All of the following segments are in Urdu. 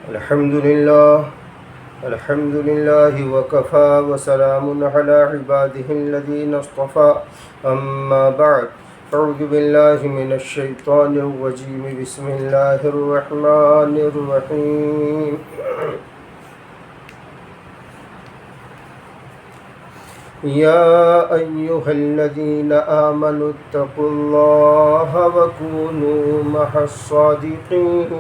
الحمد لله وكفى وسلام على عباده الذين اصطفى أما بعد أعوذ بالله من الشيطان الرجيم بسم الله الرحمن الرحيم يا أيها الذين آمنوا اتقوا الله وكونوا مع الصادقين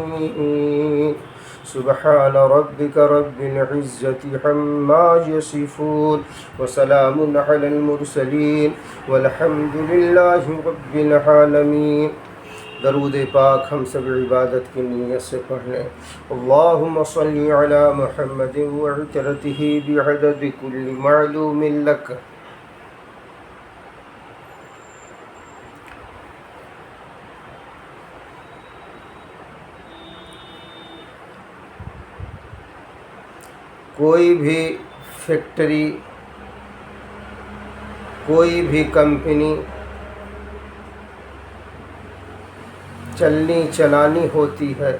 سبحان ربك رب العزة عما يصفون وسلام على المرسلين والحمد لله رب العالمين۔ درود پاک ہم سب عبادت کی نیت سے پڑھ لیں۔ اللہم صلی علی محمد وعترتہ بعدد کل معلوم لک۔ کوئی بھی فیکٹری، کوئی بھی کمپنی چلنی چلانی ہوتی ہے،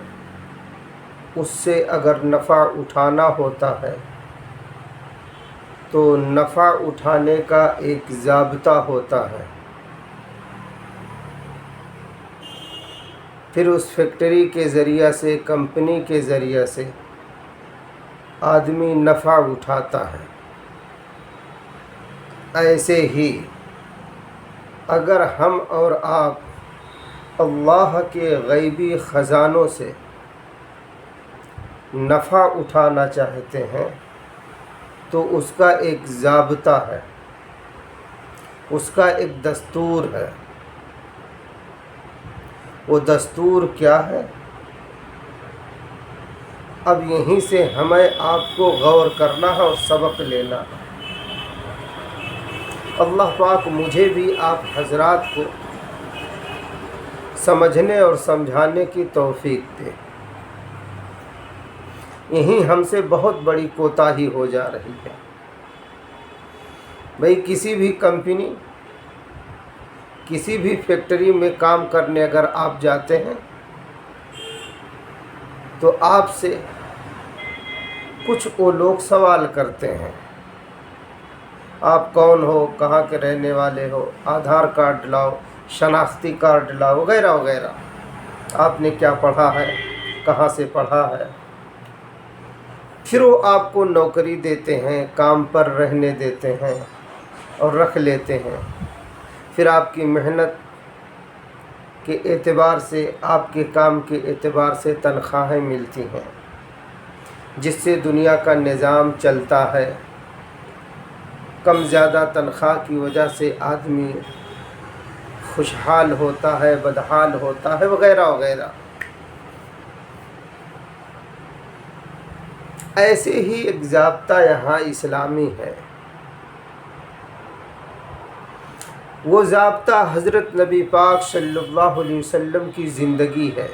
اس سے اگر نفع اٹھانا ہوتا ہے تو نفع اٹھانے کا ایک ضابطہ ہوتا ہے۔ پھر اس فیکٹری کے ذریعہ سے، کمپنی کے ذریعہ سے آدمی نفع اٹھاتا ہے۔ ایسے ہی اگر ہم اور آپ اللہ کے غیبی خزانوں سے نفع اٹھانا چاہتے ہیں تو اس کا ایک ضابطہ ہے، اس کا ایک دستور ہے۔ وہ دستور کیا ہے؟ اب یہیں سے ہمیں آپ کو غور کرنا ہے اور سبق لینا ہے۔ اللہ پاک مجھے بھی آپ حضرات کو سمجھنے اور سمجھانے کی توفیق دے۔ یہیں ہم سے بہت بڑی کوتاہی ہو جا رہی ہے۔ بھئی کسی بھی کمپنی، کسی بھی فیکٹری میں کام کرنے اگر آپ جاتے ہیں تو آپ سے کچھ وہ لوگ سوال کرتے ہیں، آپ کون ہو، کہاں کے رہنے والے ہو، آدھار کارڈ لاؤ، شناختی کارڈ لاؤ، وغیرہ وغیرہ، آپ نے کیا پڑھا ہے، کہاں سے پڑھا ہے۔ پھر وہ آپ کو نوکری دیتے ہیں، کام پر رہنے دیتے ہیں اور رکھ لیتے ہیں۔ پھر آپ کی محنت کے اعتبار سے، آپ کے کام کے اعتبار سے تنخواہیں ملتی ہیں، جس سے دنیا کا نظام چلتا ہے۔ کم زیادہ تنخواہ کی وجہ سے آدمی خوشحال ہوتا ہے، بدحال ہوتا ہے، وغیرہ وغیرہ۔ ایسے ہی ایک ضابطہ یہاں اسلامی ہے۔ وہ ضابطہ حضرت نبی پاک صلی اللہ علیہ وسلم کی زندگی ہے،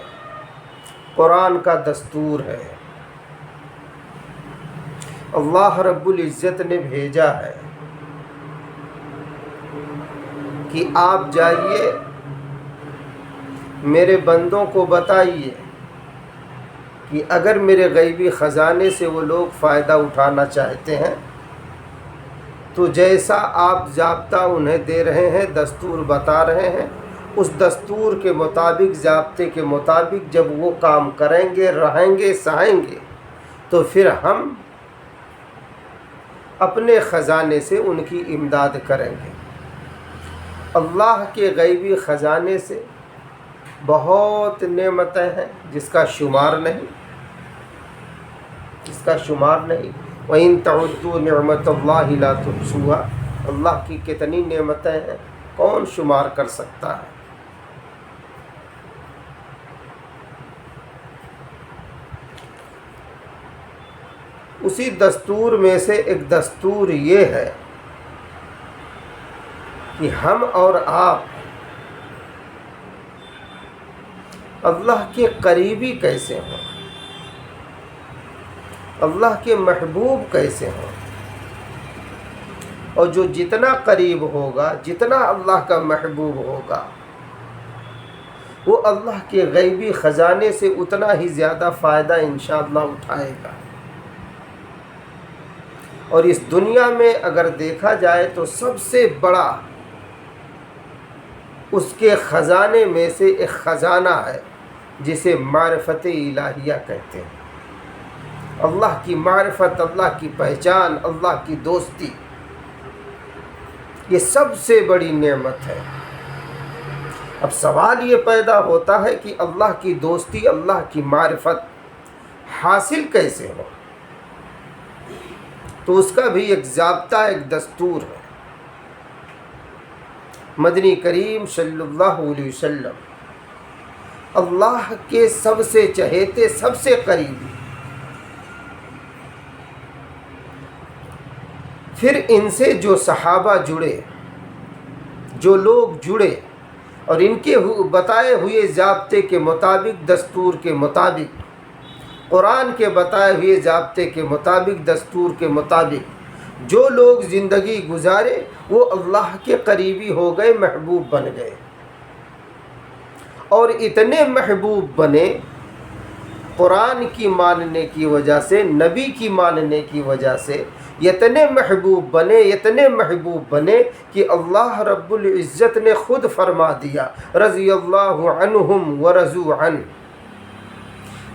قرآن کا دستور ہے۔ اللہ رب العزت نے بھیجا ہے کہ آپ جائیے، میرے بندوں کو بتائیے کہ اگر میرے غیبی خزانے سے وہ لوگ فائدہ اٹھانا چاہتے ہیں تو جیسا آپ ضابطہ انہیں دے رہے ہیں، دستور بتا رہے ہیں، اس دستور کے مطابق، ضابطے کے مطابق جب وہ کام کریں گے، رہیں گے، سہیں گے، تو پھر ہم اپنے خزانے سے ان کی امداد کریں گے۔ اللہ کے غیبی خزانے سے بہت نعمتیں ہیں جس کا شمار نہیں، وَإِن تَعُدُّوا نِعْمَتَ اللَّهِ لَا تُحْصُوهَا۔ اللہ کی کتنی نعمتیں ہیں، کون شمار کر سکتا ہے۔ اسی دستور میں سے ایک دستور یہ ہے کہ ہم اور آپ اللہ کے قریبی کیسے ہوں، اللہ کے محبوب کیسے ہوں۔ اور جو جتنا قریب ہوگا، جتنا اللہ کا محبوب ہوگا، وہ اللہ کے غیبی خزانے سے اتنا ہی زیادہ فائدہ انشاءاللہ اٹھائے گا۔ اور اس دنیا میں اگر دیکھا جائے تو سب سے بڑا اس کے خزانے میں سے ایک خزانہ ہے جسے معرفت الہیہ کہتے ہیں۔ اللہ کی معرفت، اللہ کی پہچان، اللہ کی دوستی، یہ سب سے بڑی نعمت ہے۔ اب سوال یہ پیدا ہوتا ہے کہ اللہ کی دوستی، اللہ کی معرفت حاصل کیسے ہو؟ تو اس کا بھی ایک ضابطہ، ایک دستور ہے۔ مدنی کریم صلی اللہ علیہ وسلم اللہ کے سب سے چہیتے، سب سے قریبی، پھر ان سے جو صحابہ جڑے، جو لوگ جڑے اور ان کے بتائے ہوئے ضابطے کے مطابق، دستور کے مطابق، قرآن کے بتائے ہوئے ضابطے کے مطابق، دستور کے مطابق جو لوگ زندگی گزارے وہ اللہ کے قریبی ہو گئے، محبوب بن گئے۔ اور اتنے محبوب بنے قرآن کی ماننے کی وجہ سے، نبی کی ماننے کی وجہ سے، اتنے محبوب بنے کہ اللہ رب العزت نے خود فرما دیا رضی اللہ عنہم ورضوا عنہ۔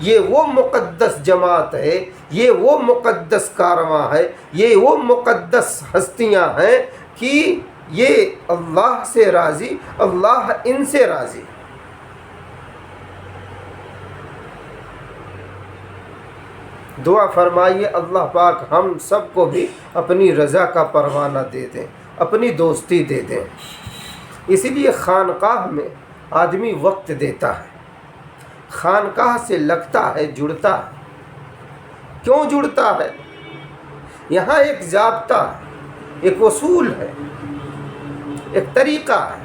یہ وہ مقدس جماعت ہے، یہ وہ مقدس کارواں ہے، یہ وہ مقدس ہستیاں ہیں کہ یہ اللہ سے راضی، اللہ ان سے راضی۔ دعا فرمائیے اللہ پاک ہم سب کو بھی اپنی رضا کا پروانہ دے دیں، اپنی دوستی دے دیں۔ اسی لیے خانقاہ میں آدمی وقت دیتا ہے، خانقاہ سے لگتا ہے، جڑتا ہے۔ کیوں جڑتا ہے؟ یہاں ایک ضابطہ ہے، ایک اصول ہے، ایک طریقہ ہے۔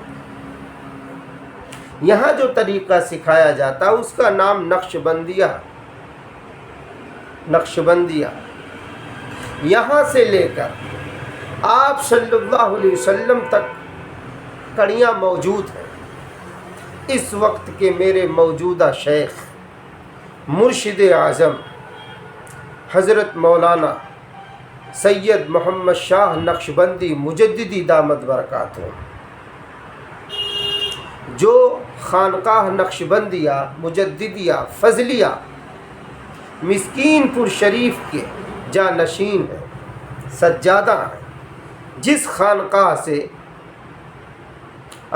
یہاں جو طریقہ سکھایا جاتا ہے اس کا نام نقشبندیہ، نقشبندیہ۔ یہاں سے لے کر آپ صلی اللہ علیہ وسلم تک کڑیاں موجود ہیں۔ اس وقت کے میرے موجودہ شیخ مرشد اعظم حضرت مولانا سید محمد شاہ نقشبندی مجددی دامت برکاتہ، جو خانقاہ نقشبندیہ مجددیہ فضلیہ مسکین پور شریف کے جانشین ہیں، سجادہ ہیں، جس خانقاہ سے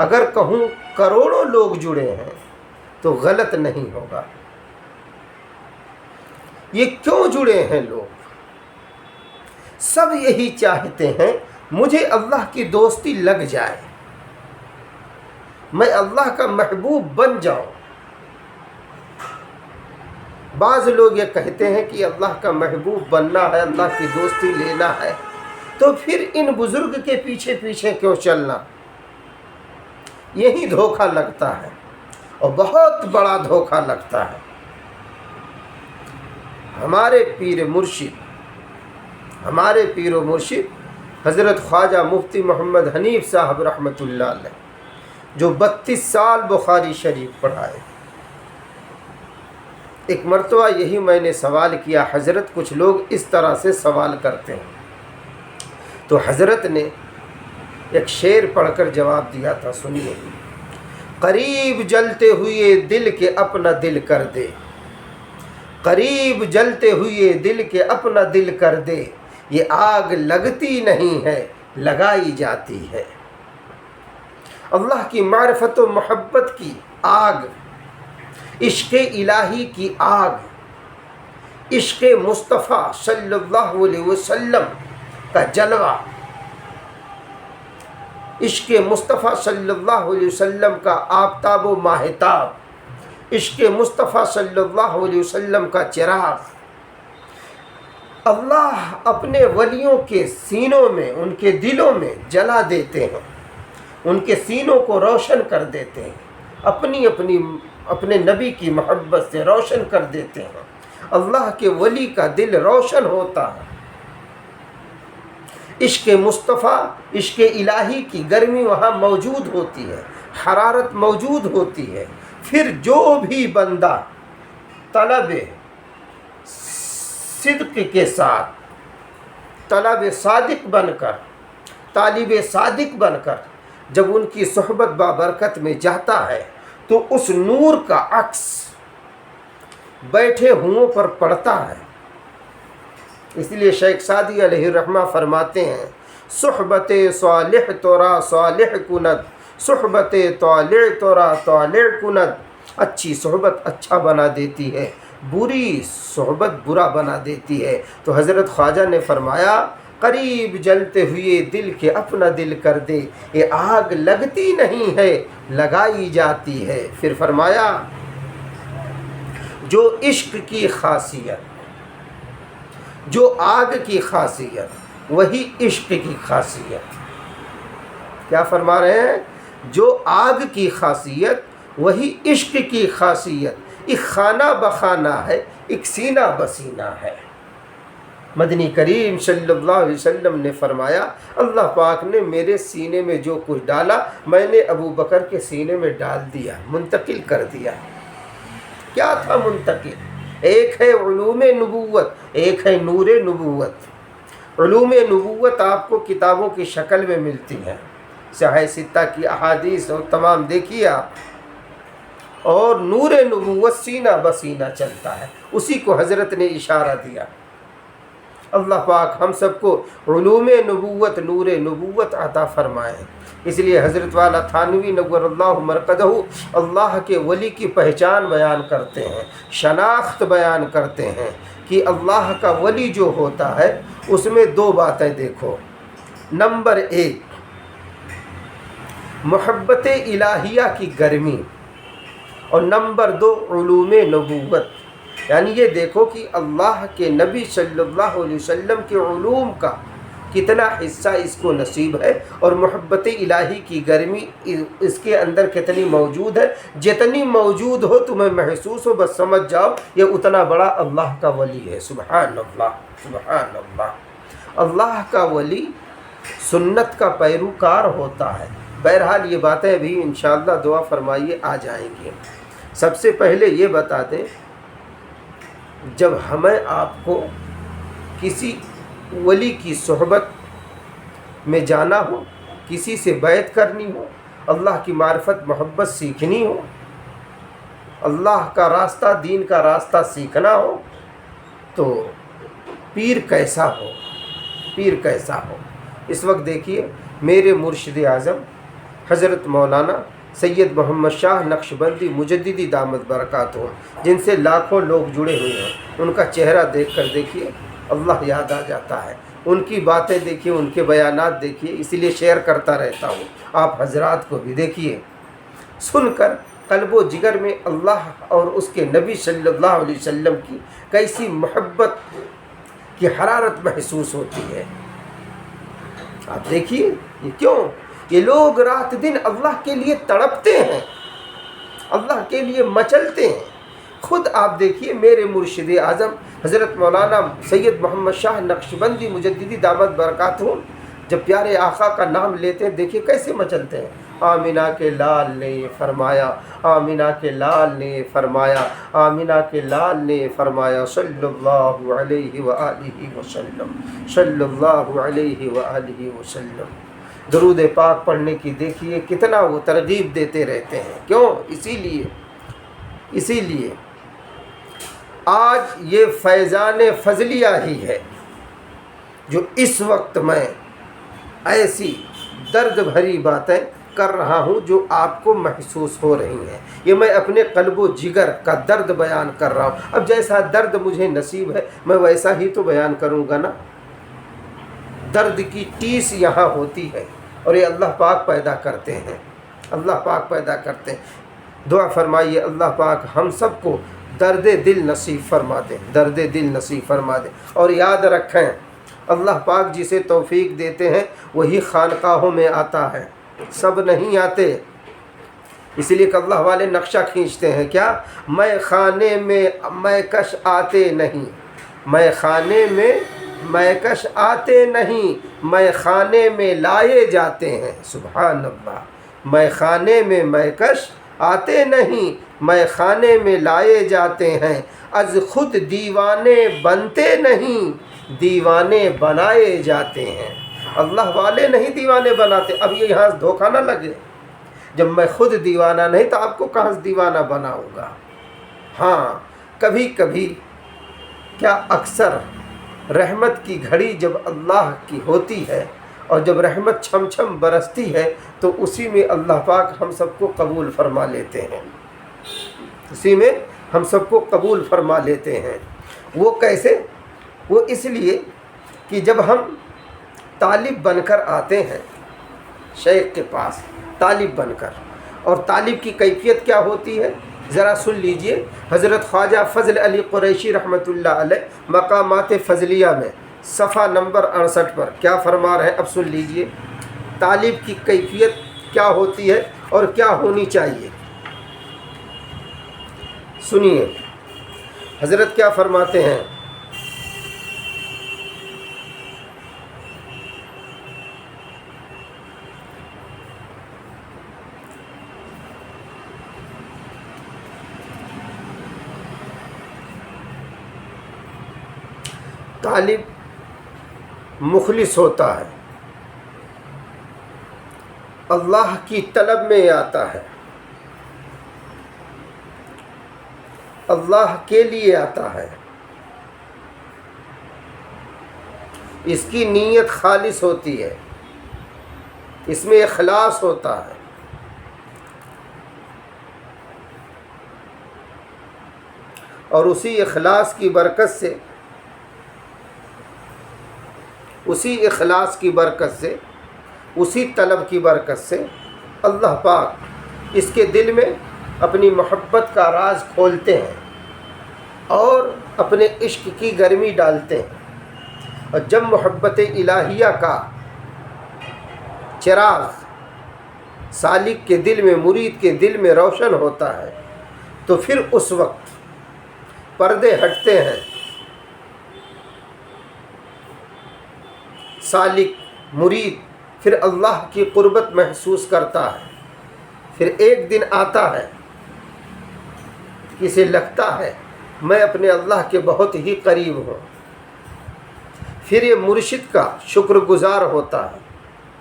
اگر کہوں کروڑوں لوگ جڑے ہیں تو غلط نہیں ہوگا۔ یہ کیوں جڑے ہیں لوگ؟ سب یہی چاہتے ہیں مجھے اللہ کی دوستی لگ جائے، میں اللہ کا محبوب بن جاؤں۔ بعض لوگ یہ کہتے ہیں کہ اللہ کا محبوب بننا ہے، اللہ کی دوستی لینا ہے، تو پھر ان بزرگ کے پیچھے پیچھے کیوں چلنا؟ یہی دھوکہ لگتا ہے، اور بہت بڑا دھوکہ لگتا ہے۔ ہمارے پیر و مرشد حضرت خواجہ مفتی محمد حنیف صاحب رحمۃ اللہ علیہ، جو 32 سال بخاری شریف پڑھائے، ایک مرتبہ یہی میں نے سوال کیا، حضرت کچھ لوگ اس طرح سے سوال کرتے ہیں، تو حضرت نے ایک شعر پڑھ کر جواب دیا تھا، سنیے۔ قریب جلتے ہوئے دل کے اپنا دل کر دے، قریب جلتے ہوئے دل کے اپنا دل کر دے، یہ آگ لگتی نہیں ہے لگائی جاتی ہے۔ اللہ کی معرفت و محبت کی آگ، عشق الہی کی آگ، عشق مصطفیٰ صلی اللہ علیہ وسلم کا جلوہ، عشق مصطفیٰ صلی اللہ علیہ وسلم کا آفتاب و ماہتاب، عشق مصطفیٰ صلی اللہ علیہ وسلم کا چراغ، اللہ اپنے ولیوں کے سینوں میں، ان کے دلوں میں جلا دیتے ہیں، ان کے سینوں کو روشن کر دیتے ہیں، اپنے نبی کی محبت سے روشن کر دیتے ہیں۔ اللہ کے ولی کا دل روشن ہوتا ہے، عشق مصطفیٰ، عشق الہی کی گرمی وہاں موجود ہوتی ہے، حرارت موجود ہوتی ہے، پھر جو بھی بندہ طلب صدق کے ساتھ، طلب صادق بن کر، طالب صادق بن کر جب ان کی صحبت بابرکت میں جاتا ہے تو اس نور کا عکس بیٹھے ہوں پر پڑتا ہے۔ اس لیے شیخ سعدی علیہ الرحمہ فرماتے ہیں، صحبت صالح تورا صالح کند، صحبت طالع تورا طالع کند۔ اچھی صحبت اچھا بنا دیتی ہے، بری صحبت برا بنا دیتی ہے۔ تو حضرت خواجہ نے فرمایا، قریب جلتے ہوئے دل کے اپنا دل کر دے، یہ آگ لگتی نہیں ہے لگائی جاتی ہے۔ پھر فرمایا، جو عشق کی خاصیت، جو آگ کی خاصیت وہی عشق کی خاصیت۔ کیا فرما رہے ہیں؟ جو آگ کی خاصیت وہی عشق کی خاصیت، ایک خانہ بخانہ ہے، ایک سینہ بسینہ ہے۔ مدنی کریم صلی اللہ علیہ وسلم نے فرمایا، اللہ پاک نے میرے سینے میں جو کچھ ڈالا میں نے ابو بکر کے سینے میں ڈال دیا، منتقل کر دیا۔ کیا تھا منتقل؟ ایک ہے علوم نبوت، ایک ہے نور نبوت۔ علوم نبوت آپ کو کتابوں کی شکل میں ملتی ہیں، صحیح ستہ کی احادیث اور تمام دیکھیے آپ، اور نور نبوت سینہ بسینہ چلتا ہے، اسی کو حضرت نے اشارہ دیا۔ اللہ پاک ہم سب کو علوم نبوت، نور نبوت عطا فرمائے۔ اس لیے حضرت والا تھانوی نور اللہ مرقدہ اللہ کے ولی کی پہچان بیان کرتے ہیں، شناخت بیان کرتے ہیں کہ اللہ کا ولی جو ہوتا ہے اس میں دو باتیں دیکھو۔ نمبر ایک، محبت الہیہ کی گرمی، اور نمبر دو، علوم نبوت۔ یعنی یہ دیکھو کہ اللہ کے نبی صلی اللہ علیہ وسلم کے علوم کا کتنا حصہ اس کو نصیب ہے، اور محبت الہی کی گرمی اس کے اندر کتنی موجود ہے۔ جتنی موجود ہو تمہیں محسوس ہو، بس سمجھ جاؤ یہ اتنا بڑا اللہ کا ولی ہے۔ سبحان اللہ، سبحان اللہ۔ اللہ کا ولی سنت کا پیروکار ہوتا ہے۔ بہرحال یہ باتیں بھی انشاءاللہ دعا فرمائیے آ جائیں گی۔ سب سے پہلے یہ بتا دیں، جب ہمیں آپ کو کسی ولی کی صحبت میں جانا ہو، کسی سے بیعت کرنی ہو، اللہ کی معرفت محبت سیکھنی ہو، اللہ کا راستہ دین کا راستہ سیکھنا ہو، تو پیر کیسا ہو، پیر کیسا ہو۔ اس وقت دیکھیے میرے مرشد اعظم حضرت مولانا سید محمد شاہ نقشبندی مجددی دامت برکاتہ، جن سے لاکھوں لوگ جڑے ہوئے ہیں، ان کا چہرہ دیکھ کر دیکھیے اللہ یاد آ جاتا ہے، ان کی باتیں دیکھیے، ان کے بیانات دیکھیے، اسی لیے شیئر کرتا رہتا ہوں، آپ حضرات کو بھی دیکھیے، سن کر قلب و جگر میں اللہ اور اس کے نبی صلی اللہ علیہ وسلم کی کیسی محبت کی حرارت محسوس ہوتی ہے۔ آپ دیکھیے یہ کیوں، یہ لوگ رات دن اللہ کے لیے تڑپتے ہیں، اللہ کے لیے مچلتے ہیں۔ خود آپ دیکھیے میرے مرشد اعظم حضرت مولانا سید محمد شاہ نقشبندی مجددی دامت برکاتہ جب پیارے آقا کا نام لیتے ہیں، دیکھیے کیسے مچلتے ہیں۔ آمینہ کے لال نے یہ فرمایا، آمینہ کے لال نے یہ فرمایا، آمینہ کے لال نے یہ فرمایا، صلی اللہ علیہ وآلہ وسلم، صلی اللہ علیہ وآلہ وسلم۔ درود پاک پڑھنے کی دیکھیے کتنا وہ ترغیب دیتے رہتے ہیں۔ کیوں؟ اسی لیے آج یہ فیضان فضلیہ ہی ہے جو اس وقت میں ایسی درد بھری باتیں کر رہا ہوں جو آپ کو محسوس ہو رہی ہیں۔ یہ میں اپنے قلب و جگر کا درد بیان کر رہا ہوں۔ اب جیسا درد مجھے نصیب ہے میں ویسا ہی تو بیان کروں گا نا۔ درد کی ٹیس یہاں ہوتی ہے اور یہ اللہ پاک پیدا کرتے ہیں، اللہ پاک پیدا کرتے ہیں۔ دعا فرمائیے اللہ پاک ہم سب کو درد دل نصیب فرما دے، درد دل نصیب فرما دے۔ اور یاد رکھیں اللہ پاک جسے توفیق دیتے ہیں وہی خانقاہوں میں آتا ہے، سب نہیں آتے۔ اسی لیے کہ اللہ والے نقشہ کھینچتے ہیں، کیا میں خانے میں میں کش آتے نہیں، میں خانے میں میں کش آتے نہیں، میں خانے میں لائے جاتے ہیں۔ سبحان اللہ، میں خانے میں میں کش آتے نہیں، میں خانے میں لائے جاتے ہیں، از خود دیوانے بنتے نہیں، دیوانے بنائے جاتے ہیں۔ اللہ والے نہیں دیوانے بناتے۔ اب یہ یہاں دھوکہ نہ لگے، جب میں خود دیوانہ نہیں تو آپ کو کہاں سے دیوانہ بناؤں گا۔ ہاں کبھی کبھی کیا اکثر رحمت کی گھڑی جب اللہ کی ہوتی ہے اور جب رحمت چھم چھم برستی ہے تو اسی میں اللہ پاک ہم سب کو قبول فرما لیتے ہیں، اسی میں ہم سب کو قبول فرما لیتے ہیں۔ وہ کیسے؟ وہ اس لیے کہ جب ہم طالب بن کر آتے ہیں شیخ کے پاس، طالب بن کر، اور طالب کی کیفیت کیا ہوتی ہے ذرا سن لیجئے۔ حضرت خواجہ فضل علی قریشی رحمۃ اللہ علیہ مقامات فضلیہ میں صفحہ نمبر 68 پر کیا فرما رہے ہیں، اب سن لیجئے طالب کی کیفیت کیا ہوتی ہے اور کیا ہونی چاہیے۔ سنیے حضرت کیا فرماتے ہیں۔ طالب مخلص ہوتا ہے، اللہ کی طلب میں آتا ہے، اللہ کے لیے آتا ہے، اس کی نیت خالص ہوتی ہے، اس میں اخلاص ہوتا ہے۔ اور اسی اخلاص کی برکت سے، اسی اخلاص کی برکت سے، اسی طلب کی برکت سے اللہ پاک اس کے دل میں اپنی محبت کا راز کھولتے ہیں اور اپنے عشق کی گرمی ڈالتے ہیں۔ اور جب محبت الہیہ کا چراغ سالک کے دل میں، مرید کے دل میں روشن ہوتا ہے تو پھر اس وقت پردے ہٹتے ہیں، سالک مرید پھر اللہ کی قربت محسوس کرتا ہے۔ پھر ایک دن آتا ہے اسے لگتا ہے میں اپنے اللہ کے بہت ہی قریب ہوں، پھر یہ مرشد کا شکر گزار ہوتا ہے۔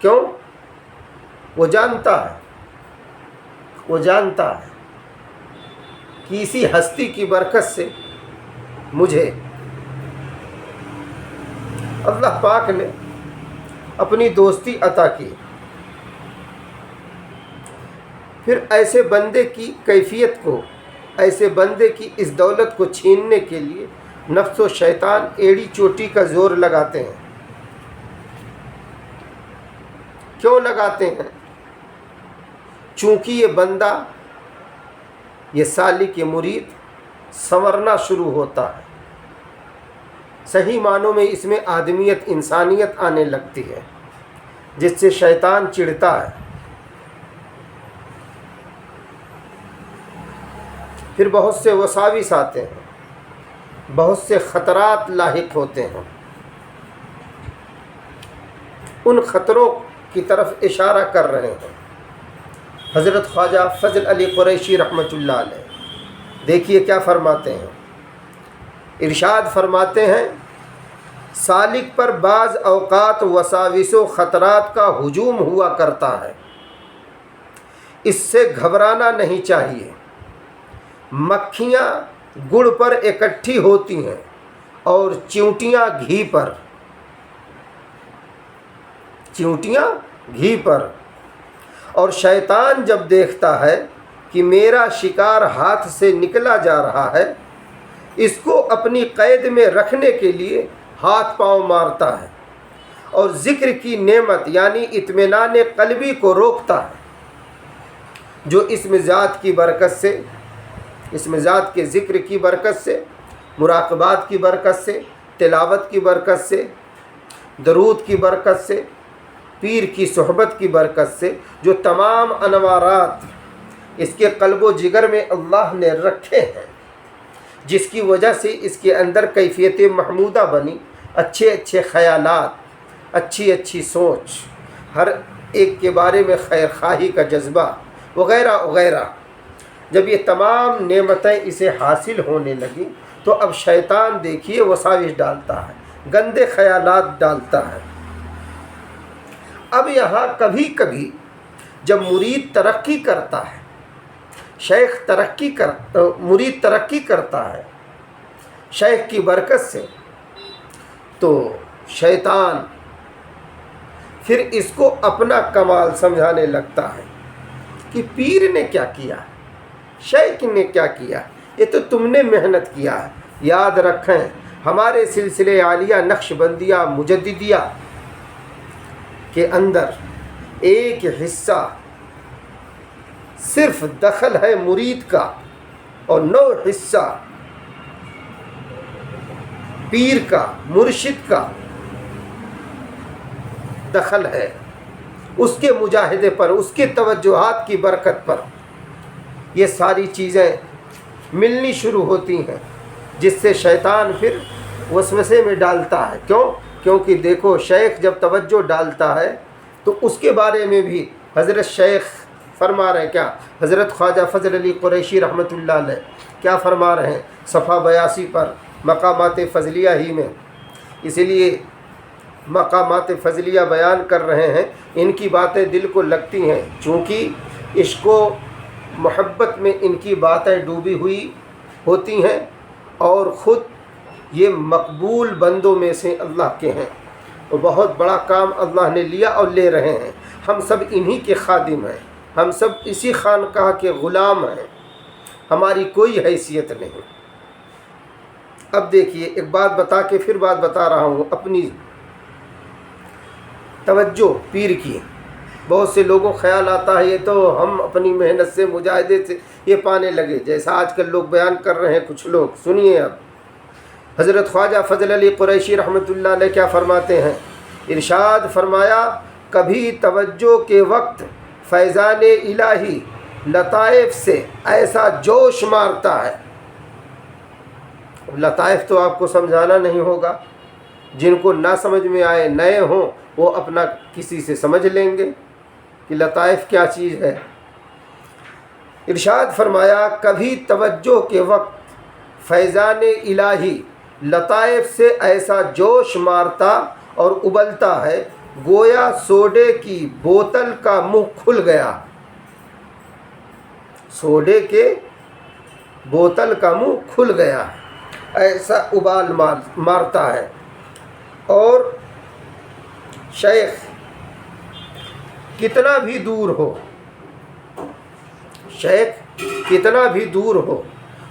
کیوں؟ وہ جانتا ہے کہ اسی ہستی کی برکت سے مجھے اللہ پاک نے اپنی دوستی عطا کی۔ پھر ایسے بندے کی کیفیت کو، ایسے بندے کی اس دولت کو چھیننے کے لیے نفس و شیطان ایڑی چوٹی کا زور لگاتے ہیں۔ کیوں لگاتے ہیں؟ چونکہ یہ بندہ، یہ سالک، یہ مرید سنورنا شروع ہوتا ہے، صحیح معنوں میں اس میں آدمیت، انسانیت آنے لگتی ہے، جس سے شیطان چڑھتا ہے۔ پھر بہت سے وساوس آتے ہیں، بہت سے خطرات لاحق ہوتے ہیں۔ ان خطروں کی طرف اشارہ کر رہے ہیں حضرت خواجہ فضل علی قریشی رحمۃ اللہ علیہ۔ دیکھیے کیا فرماتے ہیں، ارشاد فرماتے ہیں سالک پر بعض اوقات وساوس و خطرات کا ہجوم ہوا کرتا ہے، اس سے گھبرانا نہیں چاہیے۔ مکھیاں گڑ پر اکٹھی ہوتی ہیں اور چیونٹیاں گھی پر، اور شیطان جب دیکھتا ہے کہ میرا شکار ہاتھ سے نکلا جا رہا ہے، اس کو اپنی قید میں رکھنے کے لیے ہاتھ پاؤں مارتا ہے اور ذکر کی نعمت یعنی اطمینان قلبی کو روکتا ہے، جو اس مزاج کی برکت سے، اس مزاج کے ذکر کی برکت سے، مراقبات کی برکت سے، تلاوت کی برکت سے، درود کی برکت سے، پیر کی صحبت کی برکت سے، جو تمام انوارات اس کے قلب و جگر میں اللہ نے رکھے ہیں، جس کی وجہ سے اس کے اندر کیفیت محمودہ بنی، اچھے اچھے خیالات، اچھی اچھی سوچ، ہر ایک کے بارے میں خیر خواہی کا جذبہ وغیرہ وغیرہ، جب یہ تمام نعمتیں اسے حاصل ہونے لگیں تو اب شیطان دیکھیے وساوس ڈالتا ہے، گندے خیالات ڈالتا ہے۔ اب یہاں کبھی کبھی جب مرید ترقی کرتا ہے، مرید ترقی کرتا ہے شیخ کی برکت سے، تو شیطان پھر اس کو اپنا کمال سمجھانے لگتا ہے کہ پیر نے کیا کیا، شیخ نے کیا کیا، یہ تو تم نے محنت کیا ہے۔ یاد رکھیں ہمارے سلسلے عالیہ نقش بندیہ مجددیہ کے اندر ایک حصہ صرف دخل ہے مرید کا اور 9 حصہ پیر کا، مرشد کا دخل ہے، اس کے مجاہدے پر، اس کے توجہات کی برکت پر یہ ساری چیزیں ملنی شروع ہوتی ہیں، جس سے شیطان پھر وسوسے میں ڈالتا ہے۔ کیونکہ دیکھو شیخ جب توجہ ڈالتا ہے تو اس کے بارے میں بھی حضرت شیخ فرما رہے ہیں، کیا حضرت خواجہ فضل علی قریشی رحمۃ اللہ علیہ کیا فرما رہے ہیں صفحہ 82 پر مقامات فضلیہ ہی میں، اسی لیے مقامات فضلیہ بیان کر رہے ہیں، ان کی باتیں دل کو لگتی ہیں، چونکہ عشق و محبت میں ان کی باتیں ڈوبی ہوئی ہوتی ہیں، اور خود یہ مقبول بندوں میں سے اللہ کے ہیں، وہ بہت بڑا کام اللہ نے لیا اور لے رہے ہیں۔ ہم سب انہی کے خادم ہیں، ہم سب اسی خانقاہ کے غلام ہیں، ہماری کوئی حیثیت نہیں۔ اب دیکھیے ایک بات بتا کے پھر بات بتا رہا ہوں اپنی توجہ پیر کی۔ بہت سے لوگوں خیال آتا ہے یہ تو ہم اپنی محنت سے، مجاہدے سے یہ پانے لگے، جیسا آج کل لوگ بیان کر رہے ہیں کچھ لوگ۔ سنیے اب حضرت خواجہ فضل علی قریشی رحمۃ اللہ علیہ کیا فرماتے ہیں، ارشاد فرمایا کبھی توجہ کے وقت فیضان الہی لطائف سے ایسا جوش مارتا ہے۔ لطائف تو آپ کو سمجھانا نہیں ہوگا، جن کو نہ سمجھ میں آئے، نئے ہوں، وہ اپنا کسی سے سمجھ لیں گے کہ لطائف کیا چیز ہے۔ ارشاد فرمایا کبھی توجہ کے وقت فیضان الہی لطائف سے ایسا جوش مارتا اور ابلتا ہے گویا سوڈے کی بوتل کا منہ کھل گیا، سوڈے کے بوتل کا منہ کھل گیا، ایسا ابال مارتا ہے۔ اور شیخ کتنا بھی دور ہو، شیخ کتنا بھی دور ہو،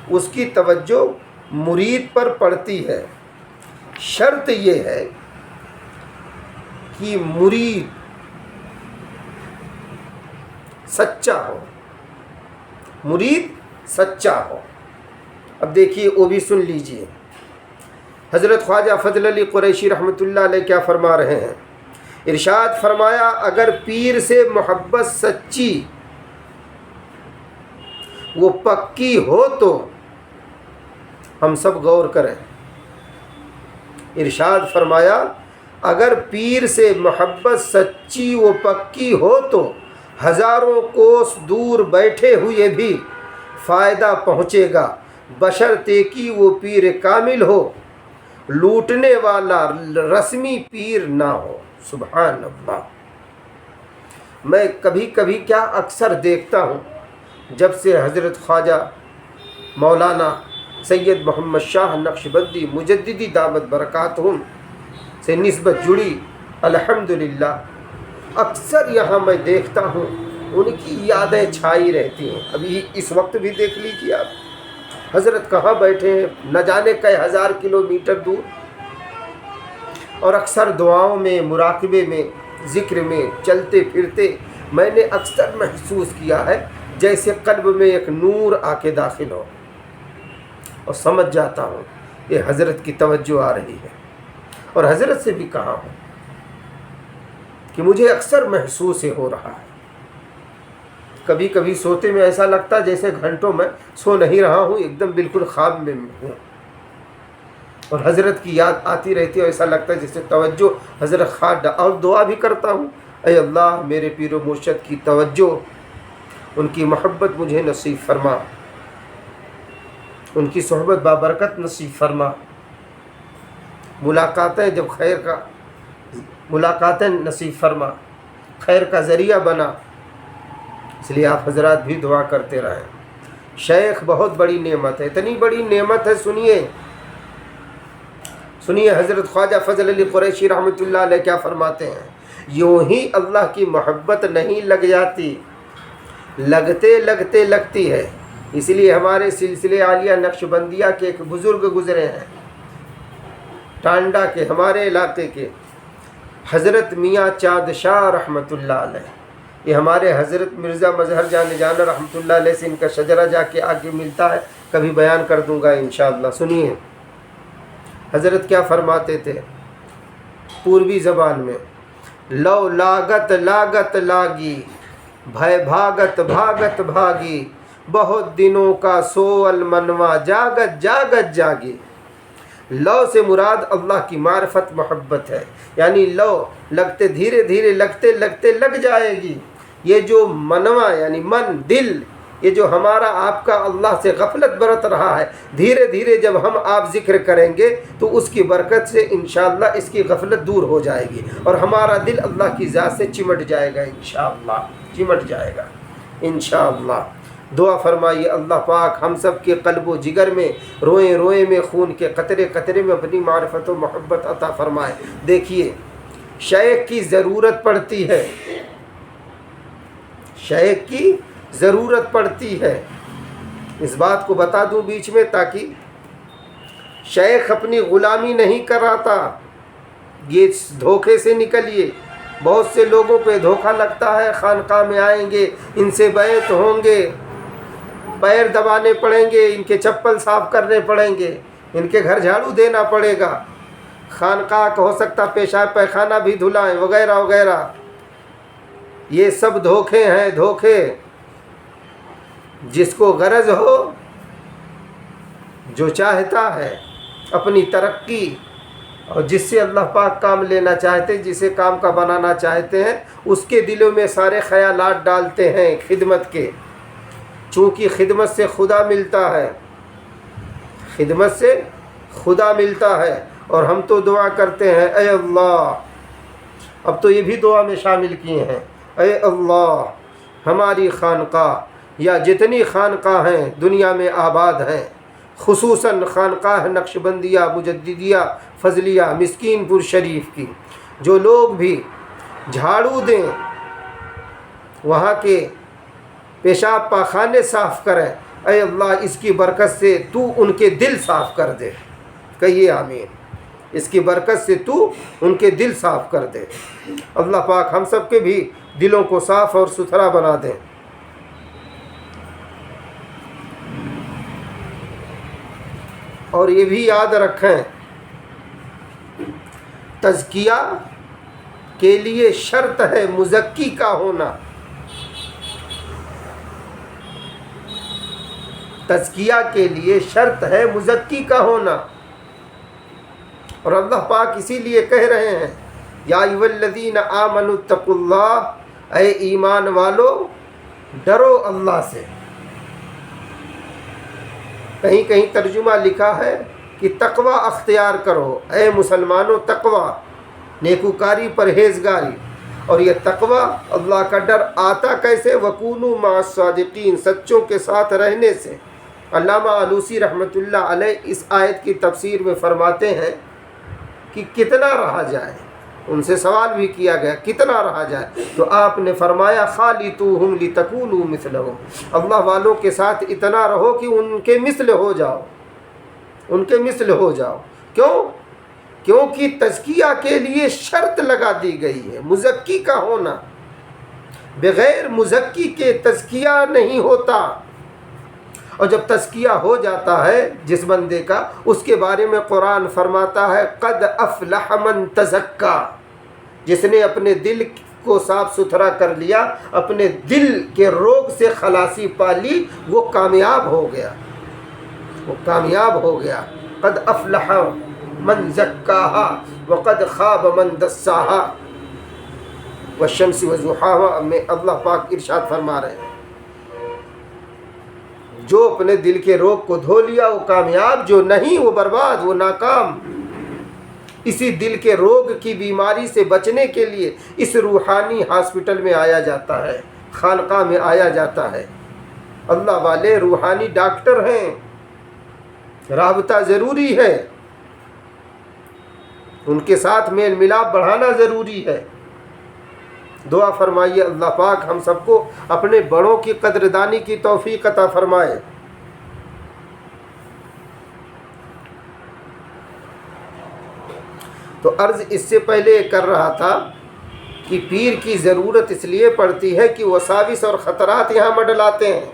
اس کی توجہ مرید پر پڑتی ہے۔ شرط یہ ہے کہ مرید سچا ہو، مرید سچا ہو۔ اب دیکھیے وہ بھی سن لیجئے، حضرت خواجہ فضل علی قریشی رحمۃ اللہ علیہ کیا فرما رہے ہیں، ارشاد فرمایا اگر پیر سے محبت سچی وہ پکی ہو تو، ہم سب غور کریں، ارشاد فرمایا اگر پیر سے محبت سچی وہ پکی ہو تو ہزاروں کوس دور بیٹھے ہوئے بھی فائدہ پہنچے گا، بشرطے کہ وہ پیر کامل ہو، لوٹنے والا رسمی پیر نہ ہو۔ سبحان اللہ۔ میں کبھی کبھی کیا اکثر دیکھتا ہوں، جب سے حضرت خواجہ مولانا سید محمد شاہ نقشبندی مجددی دامت برکاتہم سے نسبت جڑی، الحمدللہ اکثر یہاں میں دیکھتا ہوں ان کی یادیں چھائی رہتی ہیں۔ ابھی اس وقت بھی دیکھ لیجیے آپ، حضرت کہاں بیٹھے ہیں نہ جانے کئی ہزار کلومیٹر دور، اور اکثر دعاؤں میں، مراقبے میں، ذکر میں، چلتے پھرتے میں نے اکثر محسوس کیا ہے جیسے قلب میں ایک نور آ کے داخل ہو، اور سمجھ جاتا ہوں یہ حضرت کی توجہ آ رہی ہے۔ اور حضرت سے بھی کہا ہوں کہ مجھے اکثر محسوس ہو رہا ہے، کبھی کبھی سوتے میں ایسا لگتا جیسے گھنٹوں میں سو نہیں رہا ہوں، ایک دم بالکل خواب میں ہوں، اور حضرت کی یاد آتی رہتی ہے، ایسا لگتا ہے جیسے توجہ حضرت خواجہ، اور دعا بھی کرتا ہوں اے اللہ میرے پیر و مرشد کی توجہ ان کی محبت مجھے نصیب فرما، ان کی صحبت بابرکت نصیب فرما، ملاقاتیں نصیب فرما، خیر کا ذریعہ بنا۔ اس لیے آپ حضرات بھی دعا کرتے رہیں۔ شیخ بہت بڑی نعمت ہے، اتنی بڑی نعمت ہے، سنیے حضرت خواجہ فضل علی قریشی رحمۃ اللہ علیہ کیا فرماتے ہیں، یوں ہی اللہ کی محبت نہیں لگ جاتی، لگتی ہے۔ اس لیے ہمارے سلسلے عالیہ نقشبندیہ کے ایک بزرگ گزرے ہیں، ٹانڈا کے، ہمارے علاقے کے، حضرت میاں چاند شاہ رحمۃ اللہ علیہ۔ یہ ہمارے حضرت مرزا مظہر جان جانا رحمۃ اللہ علیہ سے ان کا شجرہ جا کے آگے ملتا ہے، کبھی بیان کر دوں گا انشاءاللہ۔ سنیے حضرت کیا فرماتے تھے پوروی زبان میں، لو لاگت لاگی، بھے بھاگت بھاگی، بہت دنوں کا سول منوا، جاگت جاگی۔ لو سے مراد اللہ کی معرفت محبت ہے، یعنی لو لگتے دھیرے دھیرے لگتے لگ جائے گی۔ یہ جو منوا یعنی من، دل، یہ جو ہمارا آپ کا اللہ سے غفلت برت رہا ہے، دھیرے دھیرے جب ہم آپ ذکر کریں گے تو اس کی برکت سے انشاءاللہ اس کی غفلت دور ہو جائے گی، اور ہمارا دل اللہ کی ذات سے چمٹ جائے گا، انشاءاللہ چمٹ جائے گا انشاءاللہ۔ دعا فرمائیے اللہ پاک ہم سب کے قلب و جگر میں، روئیں میں، خون کے قطرے قطرے میں اپنی معرفت و محبت عطا فرمائے۔ دیکھیے شیخ کی ضرورت پڑتی ہے، شیخ کی ضرورت پڑتی ہے۔ اس بات کو بتا دوں بیچ میں تاکہ شیخ اپنی غلامی نہیں کراتا، یہ دھوکے سے نکلیے۔ بہت سے لوگوں کو دھوکہ لگتا ہے، خانقاہ میں آئیں گے، ان سے بیعت ہوں گے، پیر دبانے پڑیں گے، ان کے چپل صاف کرنے پڑیں گے، ان کے گھر جھاڑو دینا پڑے گا، خانقاہ کا ہو سکتا پیشاب پیخانہ بھی دھلائیں وغیرہ وغیرہ۔ یہ سب دھوکے ہیں، دھوکے۔ جس کو غرض ہو، جو چاہتا ہے اپنی ترقی، اور جس سے اللہ پاک کام لینا چاہتے ہیں، جسے کام کا بنانا چاہتے ہیں، اس کے دلوں میں سارے خیالات ڈالتے ہیں خدمت کے، چونکہ خدمت سے خدا ملتا ہے، خدمت سے خدا ملتا ہے۔ اور ہم تو دعا کرتے ہیں اے اللہ، اب تو یہ بھی دعا میں شامل کیے ہیں، اے اللہ ہماری خانقاہ یا جتنی خانقاہ ہیں دنیا میں آباد ہیں، خصوصاً خانقاہ نقشبندیہ مجددیہ فضلیہ مسکین پور شریف کی، جو لوگ بھی جھاڑو دیں، وہاں کے پیشاب پاخانے صاف کریں، اے اللہ اس کی برکت سے تو ان کے دل صاف کر دے، کہیے آمین۔ اس کی برکت سے تو ان کے دل صاف کر دے۔ اللہ پاک ہم سب کے بھی دلوں کو صاف اور ستھرا بنا دیں۔ اور یہ بھی یاد رکھیں، تزکیہ کے لیے شرط ہے مزکی کا ہونا، تزکیہ کے لیے شرط ہے مزکی کا ہونا۔ اور اللہ پاک اسی لیے کہہ رہے ہیں یا ایھا الذین آمنوا اتقوا اللہ، اے ایمان والو ڈرو اللہ سے۔ کہیں کہیں ترجمہ لکھا ہے کہ تقوی اختیار کرو، اے مسلمانوں تقوی، نیکوکاری پرہیزگاری۔ اور یہ تقوی اللہ کا ڈر آتا کیسے؟ وَكُونُوا مَعَ الصَّادِقِينَ، سچوں کے ساتھ رہنے سے۔ علامہ آلوسی رحمۃ اللہ علیہ اس آیت کی تفسیر میں فرماتے ہیں کہ کتنا رہا جائے، ان سے سوال بھی کیا گیا کتنا رہا جائے، تو آپ نے فرمایا خالطوہم لتکونوا مثلہم، اللہ والوں کے ساتھ اتنا رہو کہ ان کے مثل ہو جاؤ، ان کے مثل ہو جاؤ۔ کیوں؟ کیونکہ تزکیہ کے لیے شرط لگا دی گئی ہے مزکی کا ہونا، بغیر مزکی کے تزکیہ نہیں ہوتا۔ اور جب تزکیہ ہو جاتا ہے جس بندے کا، اس کے بارے میں قرآن فرماتا ہے قد افلح من تزکا، جس نے اپنے دل کو صاف ستھرا کر لیا، اپنے دل کے روگ سے خلاصی پا لی، وہ کامیاب ہو گیا، وہ کامیاب ہو گیا۔ قد افلح من زکاہا وقد خاب من دساہا، والشمس وضحاہا میں اللہ پاک ارشاد فرما رہے ہیں۔ جو اپنے دل کے روگ کو دھو لیا وہ کامیاب، جو نہیں وہ برباد، وہ ناکام۔ اسی دل کے روگ کی بیماری سے بچنے کے لیے اس روحانی ہاسپٹل میں آیا جاتا ہے، خانقاہ میں آیا جاتا ہے۔ اللہ والے روحانی ڈاکٹر ہیں، رابطہ ضروری ہے، ان کے ساتھ میل ملاپ بڑھانا ضروری ہے۔ دعا فرمائیے اللہ پاک ہم سب کو اپنے بڑوں کی قدردانی کی توفیق عطا فرمائے۔ تو عرض اس سے پہلے کر رہا تھا کہ پیر کی ضرورت اس لیے پڑتی ہے کہ وساوس اور خطرات یہاں منڈلاتے ہیں۔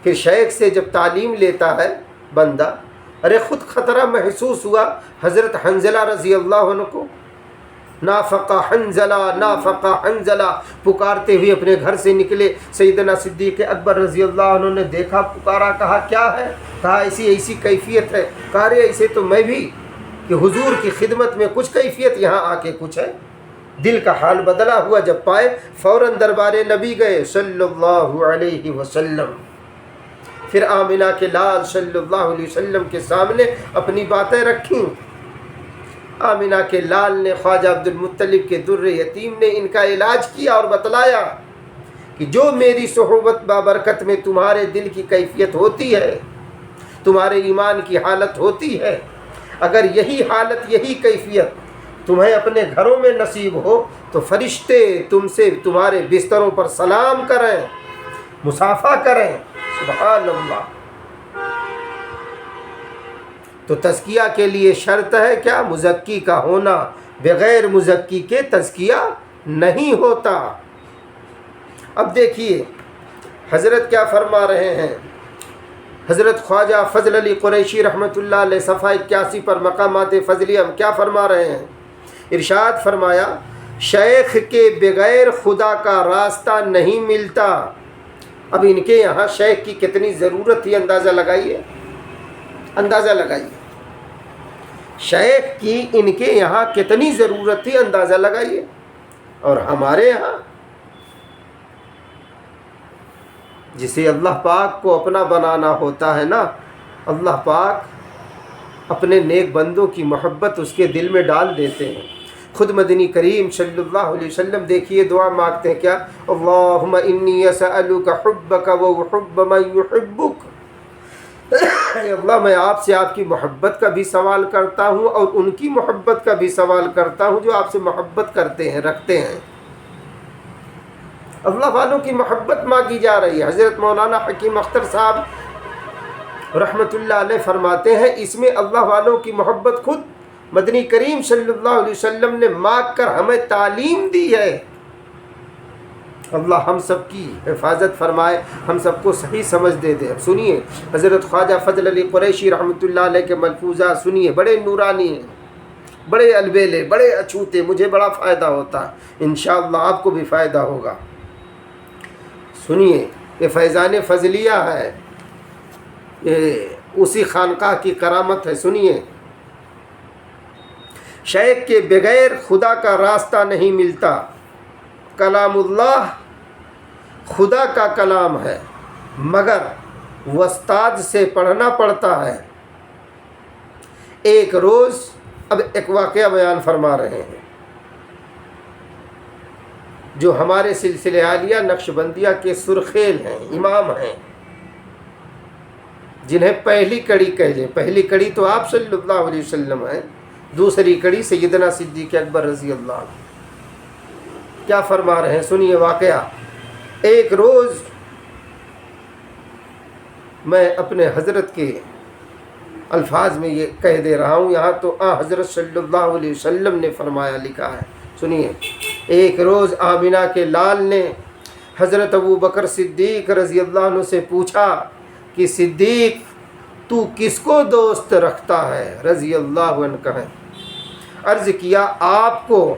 پھر شیخ سے جب تعلیم لیتا ہے بندہ، ارے خود خطرہ محسوس ہوا حضرت حنظلہ رضی اللہ عنہ کو، نافقہ حنظلہ نافقہ حنظلہ پکارتے ہوئے اپنے گھر سے نکلے۔ سیدنا صدیق اکبر رضی اللہ عنہ نے دیکھا، پکارا، کہا کیا ہے؟ کہا ایسی کیفیت ہے۔ کہا ارے ایسے تو میں بھی، کہ حضور کی خدمت میں کچھ کیفیت، یہاں آ کے کچھ ہے۔ دل کا حال بدلا ہوا جب پائے، فوراً دربار نبی گئے صلی اللہ علیہ وسلم۔ پھر آمنہ کے لال صلی اللہ علیہ وسلم کے سامنے اپنی باتیں رکھیں۔ آمنہ کے لال نے خواجہ عبد المطلب کے در یتیم نے ان کا علاج کیا اور بتلایا کہ جو میری صحبت بابرکت میں تمہارے دل کی کیفیت ہوتی ہے، تمہارے ایمان کی حالت ہوتی ہے، اگر یہی حالت یہی کیفیت تمہیں اپنے گھروں میں نصیب ہو تو فرشتے تم سے تمہارے بستروں پر سلام کریں، مصافحہ کریں۔ سبحان اللہ۔ تو تزکیہ کے لیے شرط ہے کیا؟ مزکی کا ہونا، بغیر مزکی کے تزکیہ نہیں ہوتا۔ اب دیکھیے حضرت کیا فرما رہے ہیں، حضرت خواجہ فضل علی قریشی رحمۃ اللہ علیہ صفحہ 81 پر مقامات فضلیہ کیا فرما رہے ہیں؟ ارشاد فرمایا شیخ کے بغیر خدا کا راستہ نہیں ملتا۔ اب ان کے یہاں شیخ کی کتنی ضرورت تھی، اندازہ لگائیے، اندازہ لگائیے، شیخ کی ان کے یہاں کتنی ضرورت تھی، اندازہ لگائیے۔ اور ہمارے یہاں جسے اللہ پاک کو اپنا بنانا ہوتا ہے نا، اللہ پاک اپنے نیک بندوں کی محبت اس کے دل میں ڈال دیتے ہیں۔ خود مدنی کریم صلی اللہ علیہ وسلم دیکھیے دعا مانگتے ہیں کیا؟ اللہم انی اسألک حبک و حب من یحبک۔ اے اللہ میں آپ سے آپ کی محبت کا بھی سوال کرتا ہوں اور ان کی محبت کا بھی سوال کرتا ہوں جو آپ سے محبت کرتے ہیں، رکھتے ہیں۔ اللہ والوں کی محبت مانگی جا رہی ہے۔ حضرت مولانا حکیم اختر صاحب رحمۃ اللہ علیہ فرماتے ہیں اس میں اللہ والوں کی محبت خود مدنی کریم صلی اللہ علیہ وسلم نے مانگ کر ہمیں تعلیم دی ہے۔ اللہ ہم سب کی حفاظت فرمائے، ہم سب کو صحیح سمجھ دے دے۔ اب سنیے حضرت خواجہ فضل علی قریشی رحمۃ اللہ علیہ کے ملفوظات سنیے، بڑے نورانی ہیں، بڑے البیلے، بڑے اچھوتے، مجھے بڑا فائدہ ہوتا ہے، انشاءاللہ آپ کو بھی فائدہ ہوگا۔ سنیے، یہ فیضان فضلیہ ہے، یہ اسی خانقاہ کی کرامت ہے۔ سنیے، شیخ کے بغیر خدا کا راستہ نہیں ملتا۔ کلام اللہ خدا کا کلام ہے مگر استاد سے پڑھنا پڑتا ہے۔ ایک روز، اب ایک واقعہ بیان فرما رہے ہیں جو ہمارے سلسلہ عالیہ نقشبندیہ کے سرخیل ہیں، امام ہیں، جنہیں پہلی کڑی کہہ لیں۔ پہلی کڑی تو آپ صلی اللہ علیہ وسلم ہیں، دوسری کڑی سیدنا صدیق اکبر رضی اللہ عنہ۔ کیا فرما رہے ہیں؟ سنیے واقعہ۔ ایک روز میں اپنے حضرت کے الفاظ میں یہ کہہ دے رہا ہوں، یہاں تو حضرت صلی اللہ علیہ وسلم نے فرمایا، لکھا ہے۔ سنیے، ایک روز آمنہ کے لال نے حضرت ابو بکر صدیق رضی اللہ عنہ سے پوچھا کہ صدیق تو کس کو دوست رکھتا ہے؟ رضی اللہ عنہ کہیں۔ عرض کیا آپ کو۔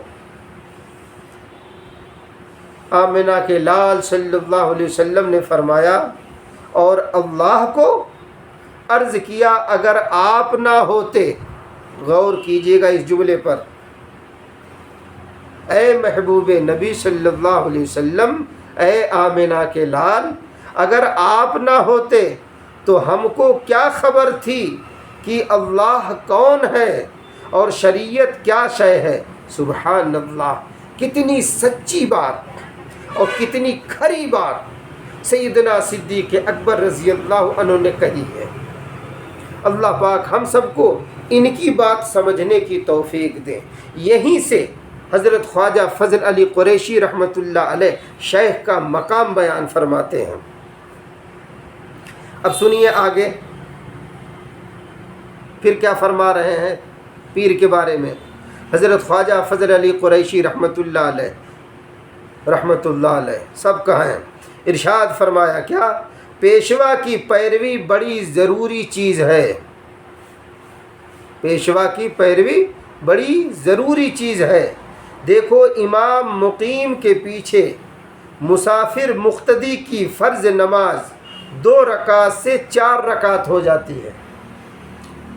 آمنہ کے لال صلی اللہ علیہ وسلم نے فرمایا اور اللہ کو؟ عرض کیا اگر آپ نہ ہوتے، غور کیجئے گا اس جملے پر، اے محبوب نبی صلی اللہ علیہ وسلم، اے آمنہ کے لال، اگر آپ نہ ہوتے تو ہم کو کیا خبر تھی کہ اللہ کون ہے اور شریعت کیا شے ہے۔ سبحان اللہ، کتنی سچی بات اور کتنی کھری بات سیدنا صدیق اکبر رضی اللہ عنہ نے کہی ہے۔ اللہ پاک ہم سب کو ان کی بات سمجھنے کی توفیق دیں۔ یہیں سے حضرت خواجہ فضل علی قریشی رحمۃ اللہ علیہ شیخ کا مقام بیان فرماتے ہیں۔ اب سنیے آگے پھر کیا فرما رہے ہیں پیر کے بارے میں۔ حضرت خواجہ فضل علی قریشی رحمۃ اللہ علیہ سب کہاں ہیں؟ ارشاد فرمایا کیا؟ پیشوا کی پیروی بڑی ضروری چیز ہے۔ پیشوا کی پیروی بڑی ضروری چیز ہے۔ دیکھو، امام مقیم کے پیچھے مسافر مقتدی کی فرض نماز 2 رکعت سے 4 رکعت ہو جاتی ہے۔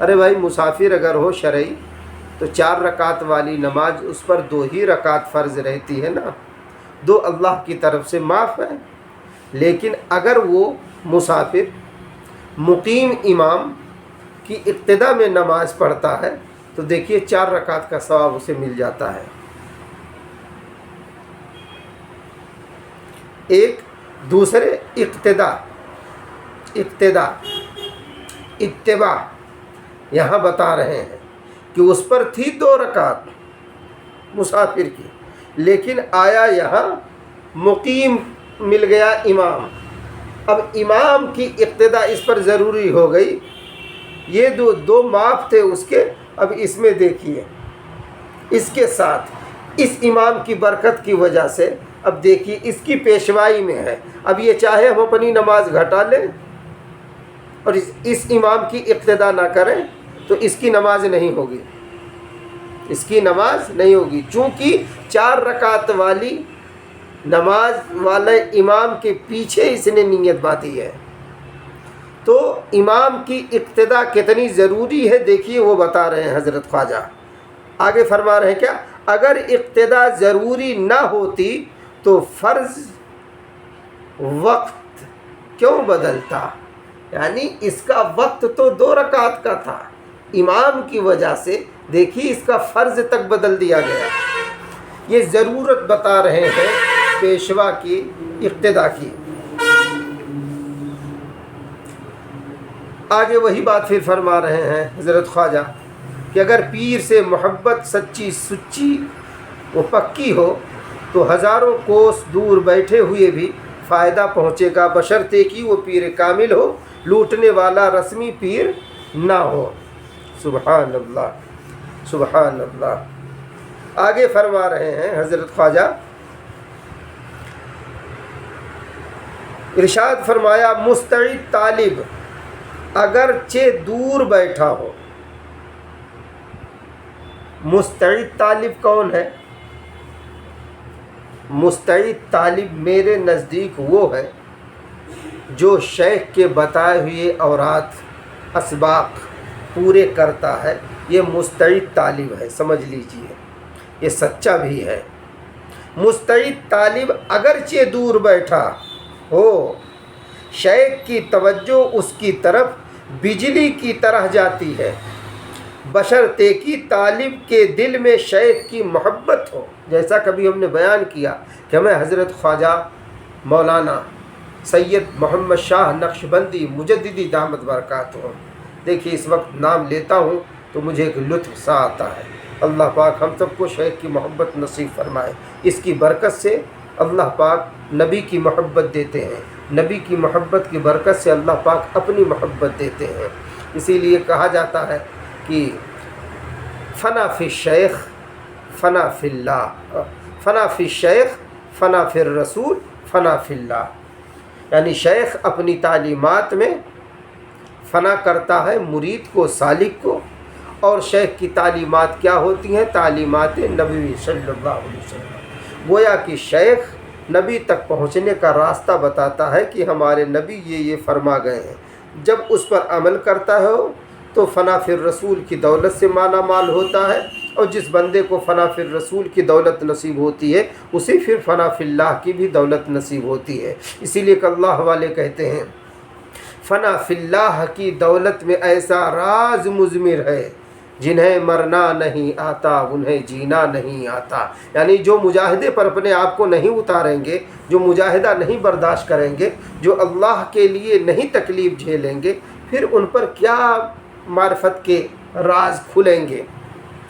ارے بھائی، مسافر اگر ہو شرعی تو 4 رکعت والی نماز اس پر 2 ہی رکعت فرض رہتی ہے نا، 2 اللہ کی طرف سے معاف ہے۔ لیکن اگر وہ مسافر مقیم امام کی ابتدا میں نماز پڑھتا ہے تو دیکھیے 4 رکعت کا ثواب اسے مل جاتا ہے۔ ایک دوسرے اتباع یہاں بتا رہے ہیں کہ اس پر تھی 2 رکعت مسافر کی، لیکن آیا یہاں مقیم مل گیا امام، اب امام کی اقتدا اس پر ضروری ہو گئی۔ یہ دو معاف تھے اس کے، اب اس میں دیکھیے اس کے ساتھ اس امام کی برکت کی وجہ سے اب دیکھیے اس کی پیشوائی میں ہے، اب یہ چاہے ہم اپنی نماز گھٹا لیں اور اس امام کی اقتدا نہ کریں تو اس کی نماز نہیں ہوگی، اس کی نماز نہیں ہوگی، چونکہ 4 رکعت والی نماز والے امام کے پیچھے اس نے نیت باندھی ہے۔ تو امام کی اقتدا کتنی ضروری ہے دیکھیے، وہ بتا رہے ہیں حضرت خواجہ۔ آگے فرما رہے ہیں کیا؟ اگر اقتدا ضروری نہ ہوتی تو فرض وقت کیوں بدلتا؟ یعنی اس کا وقت تو 2 رکعت کا تھا، امام کی وجہ سے دیکھیے اس کا فرض تک بدل دیا گیا۔ یہ ضرورت بتا رہے ہیں پیشوا کی اقتدا کی۔ آگے وہی بات پھر فرما رہے ہیں حضرت خواجہ کہ اگر پیر سے محبت سچی و پکی ہو تو ہزاروں کوس دور بیٹھے ہوئے بھی فائدہ پہنچے گا، بشرطے کہ وہ پیر کامل ہو، لوٹنے والا رسمی پیر نہ ہو۔ سبحان اللہ، سبحان اللہ۔ آگے فرما رہے ہیں حضرت خواجہ، ارشاد فرمایا مستعد طالب اگرچہ دور بیٹھا ہو۔ مستعد طالب کون ہے؟ مستعد طالب میرے نزدیک وہ ہے جو شیخ کے بتائے ہوئے اوراد اسباق پورے کرتا ہے، یہ مستعد طالب ہے، سمجھ لیجئے، یہ سچا بھی ہے۔ مستعد طالب اگرچہ دور بیٹھا ہو، شیخ کی توجہ اس کی طرف بجلی کی طرح جاتی ہے، بشرطے کہ طالب کے دل میں شیخ کی محبت ہو۔ جیسا کبھی ہم نے بیان کیا کہ ہمیں حضرت خواجہ مولانا سید محمد شاہ نقشبندی مجددی دامت برکاتہم، دیکھیے اس وقت نام لیتا ہوں تو مجھے ایک لطف سا آتا ہے۔ اللہ پاک ہم سب کو شیخ کی محبت نصیب فرمائے۔ اس کی برکت سے اللہ پاک نبی کی محبت دیتے ہیں، نبی کی محبت کی برکت سے اللہ پاک اپنی محبت دیتے ہیں۔ اسی لیے کہا جاتا ہے کہ فنا فی الشیخ فنا فی اللہ، فنا فی الشیخ فنا فی الرسول فنا فی اللہ، یعنی شیخ اپنی تعلیمات میں فنا کرتا ہے مرید کو، سالک کو، اور شیخ کی تعلیمات کیا ہوتی ہیں؟ تعلیمات نبوی صلی اللہ علیہ وسلم۔ گویا کہ شیخ نبی تک پہنچنے کا راستہ بتاتا ہے کہ ہمارے نبی یہ فرما گئے ہیں، جب اس پر عمل کرتا ہے تو فنا فی الرسول کی دولت سے مالا مال ہوتا ہے، اور جس بندے کو فنا فی الرسول کی دولت نصیب ہوتی ہے اسے پھر فنا فی اللہ کی بھی دولت نصیب ہوتی ہے۔ اسی لیے کہ اللہ والے کہتے ہیں فنا فی اللہ کی دولت میں ایسا راز مضمر ہے جنہیں مرنا نہیں آتا انہیں جینا نہیں آتا۔ یعنی جو مجاہدے پر اپنے آپ کو نہیں اتاریں گے، جو مجاہدہ نہیں برداشت کریں گے، جو اللہ کے لیے نہیں تکلیف جھیلیں گے، پھر ان پر کیا معرفت کے راز کھلیں گے،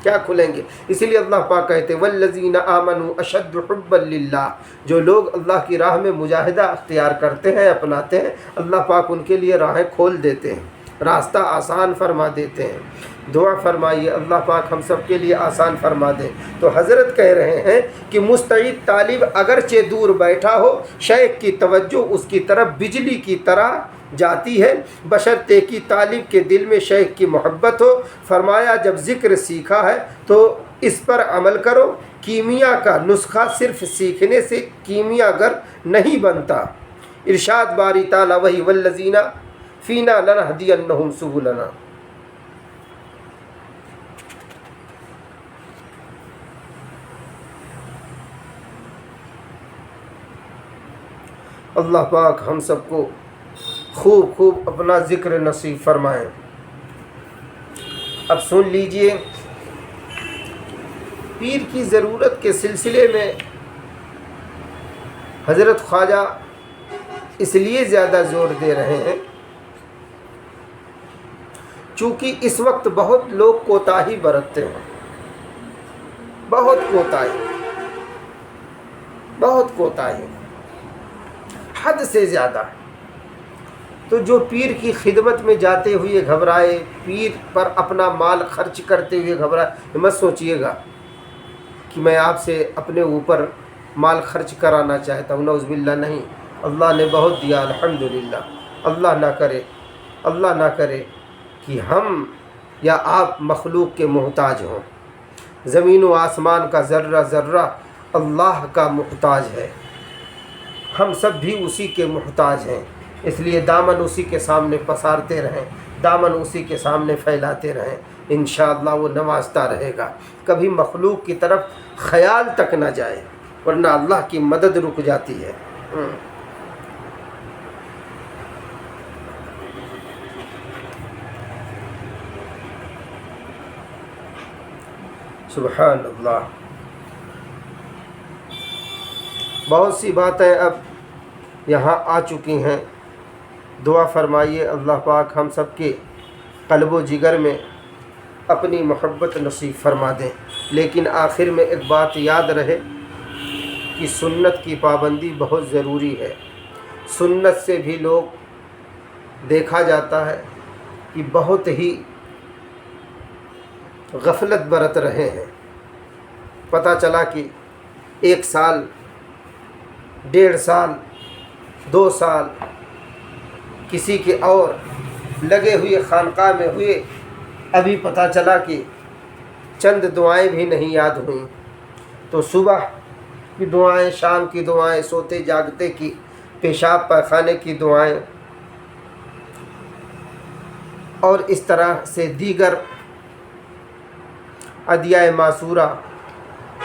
کیا کھلیں گے؟ اسی لیے اللہ پاک کہتے ہیں والذین آمنوا اشد حبا للہ، جو لوگ اللہ کی راہ میں مجاہدہ اختیار کرتے ہیں، اپناتے ہیں، اللہ پاک ان کے لیے راہیں کھول دیتے ہیں، راستہ آسان فرما دیتے ہیں۔ دعا فرمائیے اللہ پاک ہم سب کے لیے آسان فرما دیں۔ تو حضرت کہہ رہے ہیں کہ مستعد طالب اگرچہ دور بیٹھا ہو، شیخ کی توجہ اس کی طرف بجلی کی طرح جاتی ہے، بشرطے کہ طالب کے دل میں شیخ کی محبت ہو۔ فرمایا جب ذکر سیکھا ہے تو اس پر عمل کرو، کیمیا کا نسخہ صرف سیکھنے سے کیمیا گر نہیں بنتا۔ ارشاد باری تعالیٰ وہی والذین فینا لنہدینہم سبلنا۔ اللہ پاک ہم سب کو خوب خوب اپنا ذکر نصیب فرمائیں۔ اب سن لیجئے، پیر کی ضرورت کے سلسلے میں حضرت خواجہ اس لیے زیادہ زور دے رہے ہیں چونکہ اس وقت بہت لوگ کوتاہی برتتے ہیں، بہت کوتاہی حد سے زیادہ۔ تو جو پیر کی خدمت میں جاتے ہوئے گھبرائے، پیر پر اپنا مال خرچ کرتے ہوئے گھبرائے، مت سوچئے گا کہ میں آپ سے اپنے اوپر مال خرچ کرانا چاہتا ہوں، نعوذ باللہ، نہیں، اللہ نے بہت دیا الحمدللہ۔ اللہ نہ کرے کہ ہم یا آپ مخلوق کے محتاج ہوں۔ زمین و آسمان کا ذرہ ذرہ اللہ کا محتاج ہے، ہم سب بھی اسی کے محتاج ہیں، اس لیے دامن اسی کے سامنے پسارتے رہیں، دامن اسی کے سامنے پھیلاتے رہیں، انشاءاللہ وہ نوازتا رہے گا۔ کبھی مخلوق کی طرف خیال تک نہ جائے ورنہ اللہ کی مدد رک جاتی ہے۔ سبحان اللہ۔ بہت سی باتیں اب یہاں آ چکی ہیں، دعا فرمائیے اللہ پاک ہم سب کے قلب و جگر میں اپنی محبت نصیب فرما دیں۔ لیکن آخر میں ایک بات یاد رہے کہ سنت کی پابندی بہت ضروری ہے۔ سنت سے بھی لوگ دیکھا جاتا ہے کہ بہت ہی غفلت برت رہے ہیں۔ پتہ چلا کہ 1 سال، 1.5 سال، 2 سال کسی کے اور لگے ہوئے خانقاہ میں ہوئے، ابھی پتہ چلا کہ چند دعائیں بھی نہیں یاد ہوئیں۔ تو صبح کی دعائیں، شام کی دعائیں، سوتے جاگتے کی، پیشاب پاخانے کی دعائیں، اور اس طرح سے دیگر ادعیہ معصورہ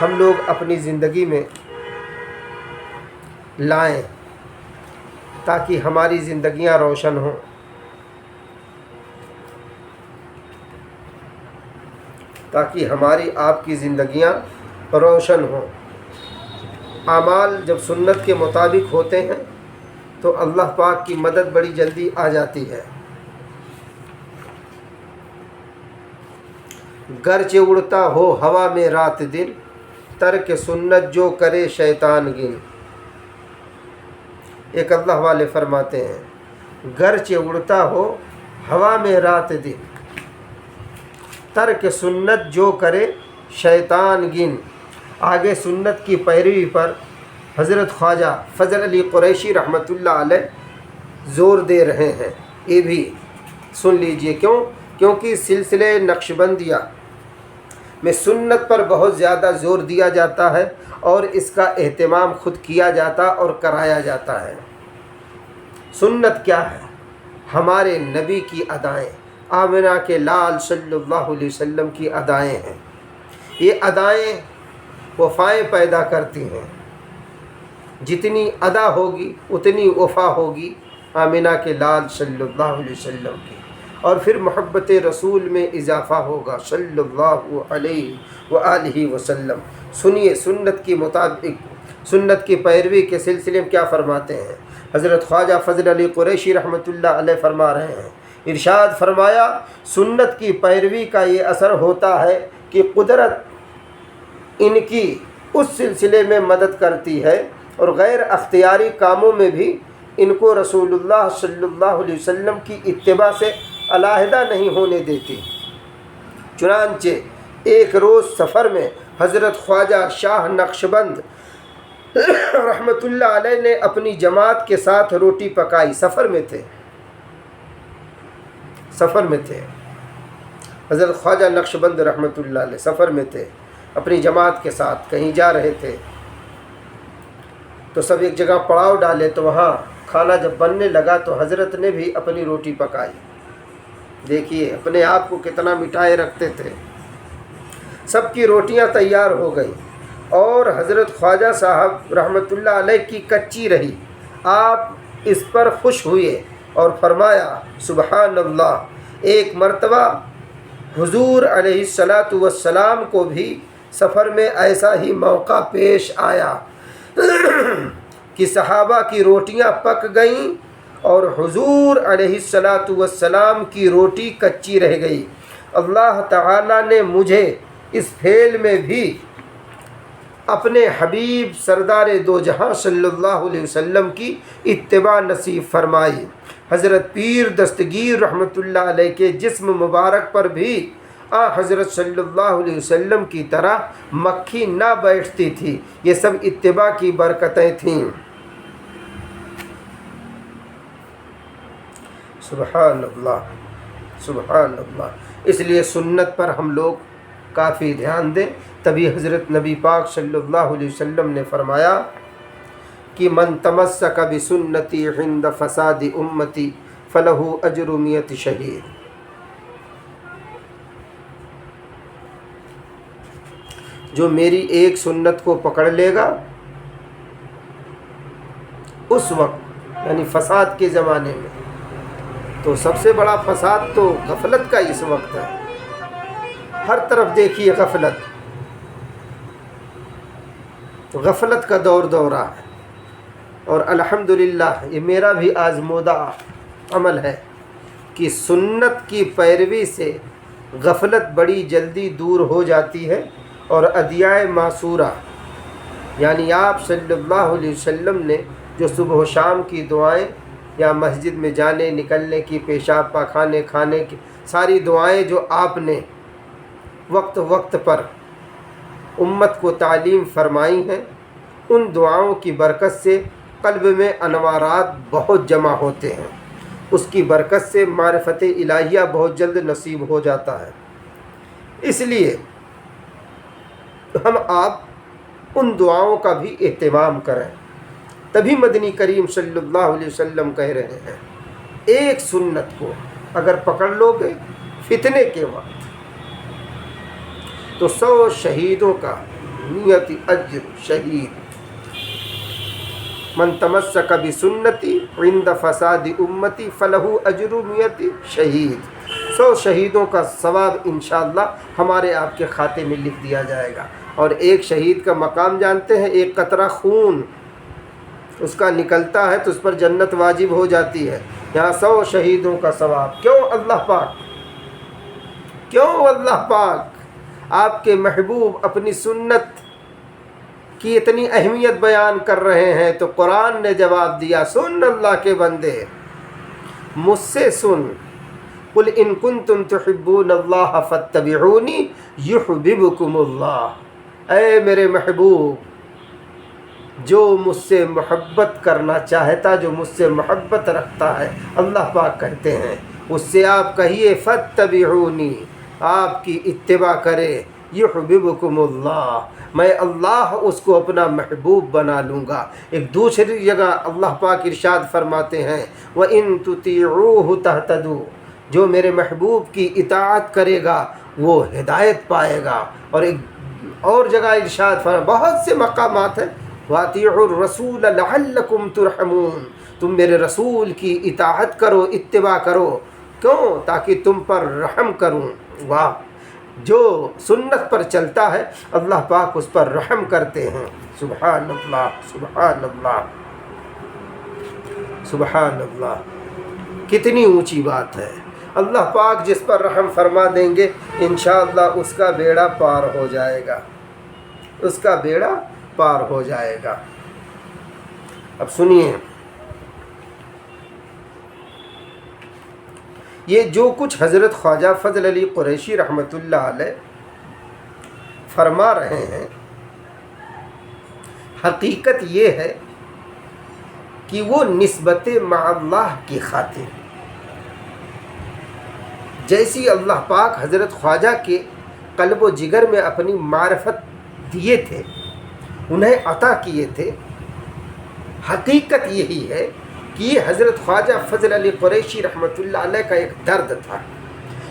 ہم لوگ اپنی زندگی میں لائیں تاکہ ہماری زندگیاں روشن ہوں۔ تاکہ ہماری آپ کی زندگیاں روشن ہوں۔ اعمال جب سنت کے مطابق ہوتے ہیں تو اللہ پاک کی مدد بڑی جلدی آ جاتی ہے۔ گرچہ اڑتا ہو ہوا میں رات دن، ترک سنت جو کرے شیطان گن۔ ایک اللہ والے فرماتے ہیں گرچہ اڑتا ہو ہوا میں رات دن، ترک سنت جو کرے شیطان گن۔ آگے سنت کی پیروی پر حضرت خواجہ فضل علی قریشی رحمۃ اللہ علیہ زور دے رہے ہیں، یہ بھی سن لیجئے۔ کیونکہ سلسلے نقشبندیہ میں سنت پر بہت زیادہ زور دیا جاتا ہے اور اس کا اہتمام خود کیا جاتا اور کرایا جاتا ہے۔ سنت کیا ہے؟ ہمارے نبی کی ادائیں، آمنہ کے لال صلی اللہ علیہ وسلم کی ادائیں ہیں۔ یہ ادائیں وفائیں پیدا کرتی ہیں، جتنی ادا ہوگی اتنی وفا ہوگی آمنہ کے لال صلی اللہ علیہ وسلم کی، اور پھر محبت رسول میں اضافہ ہوگا صلی اللہ علیہ وآلہ وسلم۔ سنیے سنت کی مطابق سنت کی پیروی کے سلسلے میں کیا فرماتے ہیں حضرت خواجہ فضل علی قریشی رحمۃ اللہ علیہ فرما رہے ہیں، ارشاد فرمایا سنت کی پیروی کا یہ اثر ہوتا ہے کہ قدرت ان کی اس سلسلے میں مدد کرتی ہے اور غیر اختیاری کاموں میں بھی ان کو رسول اللہ صلی اللہ علیہ وسلم کی اتباع سے علیحدہ نہیں ہونے دیتی۔ چنانچہ ایک روز سفر میں حضرت خواجہ شاہ نقشبند رحمۃ اللہ علیہ نے اپنی جماعت کے ساتھ روٹی پکائی، سفر میں تھے حضرت خواجہ نقشبند رحمۃ اللہ علیہ سفر میں تھے، اپنی جماعت کے ساتھ کہیں جا رہے تھے، تو سب ایک جگہ پڑاؤ ڈالے، تو وہاں کھانا جب بننے لگا تو حضرت نے بھی اپنی روٹی پکائی۔ دیکھیے اپنے آپ کو کتنا مٹھائے رکھتے تھے۔ سب کی روٹیاں تیار ہو گئیں اور حضرت خواجہ صاحب رحمۃ اللہ علیہ کی کچی رہی، آپ اس پر خوش ہوئے اور فرمایا سبحان اللہ۔ ایک مرتبہ حضور علیہ السلام کو بھی سفر میں ایسا ہی موقع پیش آیا کہ صحابہ کی روٹیاں پک گئیں اور حضور علیہ السلام کی روٹی کچی رہ گئی۔ اللہ تعالیٰ نے مجھے اس پھیل میں بھی اپنے حبیب سردار دو جہاں صلی اللہ علیہ وسلم کی اتباع نصیب فرمائی۔ حضرت پیر دستگیر رحمۃ اللہ علیہ کے جسم مبارک پر بھی حضرت صلی اللہ علیہ وسلم کی طرح مکھی نہ بیٹھتی تھی۔ یہ سب اتباع کی برکتیں تھیں۔ سبحان اللہ سبحان اللہ۔ اس لیے سنت پر ہم لوگ کافی دھیان دیں، تبھی حضرت نبی پاک صلی اللہ علیہ وسلم نے فرمایا کہ من تمسک بسنتی عند فساد امتی فلہ اجر 100 شہید۔ جو میری ایک سنت کو پکڑ لے گا اس وقت یعنی فساد کے زمانے میں، تو سب سے بڑا فساد تو غفلت کا اس وقت ہے، ہر طرف دیکھیے غفلت کا دورہ ہے، اور الحمدللہ یہ میرا بھی آزمودہ عمل ہے کہ سنت کی پیروی سے غفلت بڑی جلدی دور ہو جاتی ہے، اور ادعیائے معصورہ یعنی آپ صلی اللہ علیہ وسلم نے جو صبح و شام کی دعائیں یا مسجد میں جانے نکلنے کی، پیشاب پاخانے کھانے کی ساری دعائیں جو آپ نے وقت وقت پر امت کو تعلیم فرمائی ہیں، ان دعاؤں کی برکت سے قلب میں انوارات بہت جمع ہوتے ہیں، اس کی برکت سے معرفت الہیہ بہت جلد نصیب ہو جاتا ہے۔ اس لیے ہم آپ ان دعاؤں کا بھی اہتمام کریں، تبھی مدنی کریم صلی اللہ علیہ وسلم کہہ رہے ہیں ایک سنت کو اگر پکڑ لو گے فتنے کے وقت تو 100 شہیدوں کا نیت اجر شہید۔ من تمسک بسنتی عند فساد امتی فلہ اجر 100 شہید۔ 100 شہیدوں کا ثواب انشاءاللہ ہمارے آپ کے کھاتے میں لکھ دیا جائے گا۔ اور ایک شہید کا مقام جانتے ہیں؟ ایک قطرہ خون اس کا نکلتا ہے تو اس پر جنت واجب ہو جاتی ہے، یہاں 100 شہیدوں کا ثواب۔ کیوں اللہ پاک آپ کے محبوب اپنی سنت کی اتنی اہمیت بیان کر رہے ہیں تو قرآن نے جواب دیا، سن اللہ کے بندے مجھ سے سن، قل ان کنتم تحبون اللہ فاتبعونی یحببکم اللہ۔ اے میرے محبوب، جو مجھ سے محبت کرنا چاہتا، جو مجھ سے محبت رکھتا ہے، اللہ پاک کہتے ہیں اس سے آپ کہیے فاتبعونی، آپ کی اتباع کرے، یحببکم اللہ، میں اللہ اس کو اپنا محبوب بنا لوں گا۔ ایک دوسری جگہ اللہ پاک ارشاد فرماتے ہیں وَإِن تُطِيعُوهُ تَهْتَدُوا، جو میرے محبوب کی اطاعت کرے گا وہ ہدایت پائے گا۔ اور ایک اور جگہ ارشاد فرمایا، بہت سے مقامات ہیں، وَأَطِيعُوا الرَّسُولَ لَعَلَّكُمْ تُرْحَمُونَ، تم میرے رسول کی اطاعت کرو، اتباع کرو، کیوں؟ تاکہ تم پر رحم کروں۔ واہ، جو سنت پر چلتا ہے اللہ پاک اس پر رحم کرتے ہیں۔ سبحان اللہ، سبحان اللہ، سبحان اللہ، کتنی اونچی بات ہے۔ اللہ پاک جس پر رحم فرما دیں گے انشاءاللہ اس کا بیڑا پار ہو جائے گا، اس کا بیڑا پار ہو جائے گا۔ اب سنیے، یہ جو کچھ حضرت خواجہ فضل علی قریشی رحمۃ اللہ علیہ فرما رہے ہیں، حقیقت یہ ہے کہ وہ نسبت مع اللہ کی خاطر، جیسی اللہ پاک حضرت خواجہ کے قلب و جگر میں اپنی معرفت دیے تھے، انہیں عطا کیے تھے، حقیقت یہی ہے کہ یہ حضرت خواجہ فضل علی قریشی رحمۃ اللہ علیہ کا ایک درد تھا،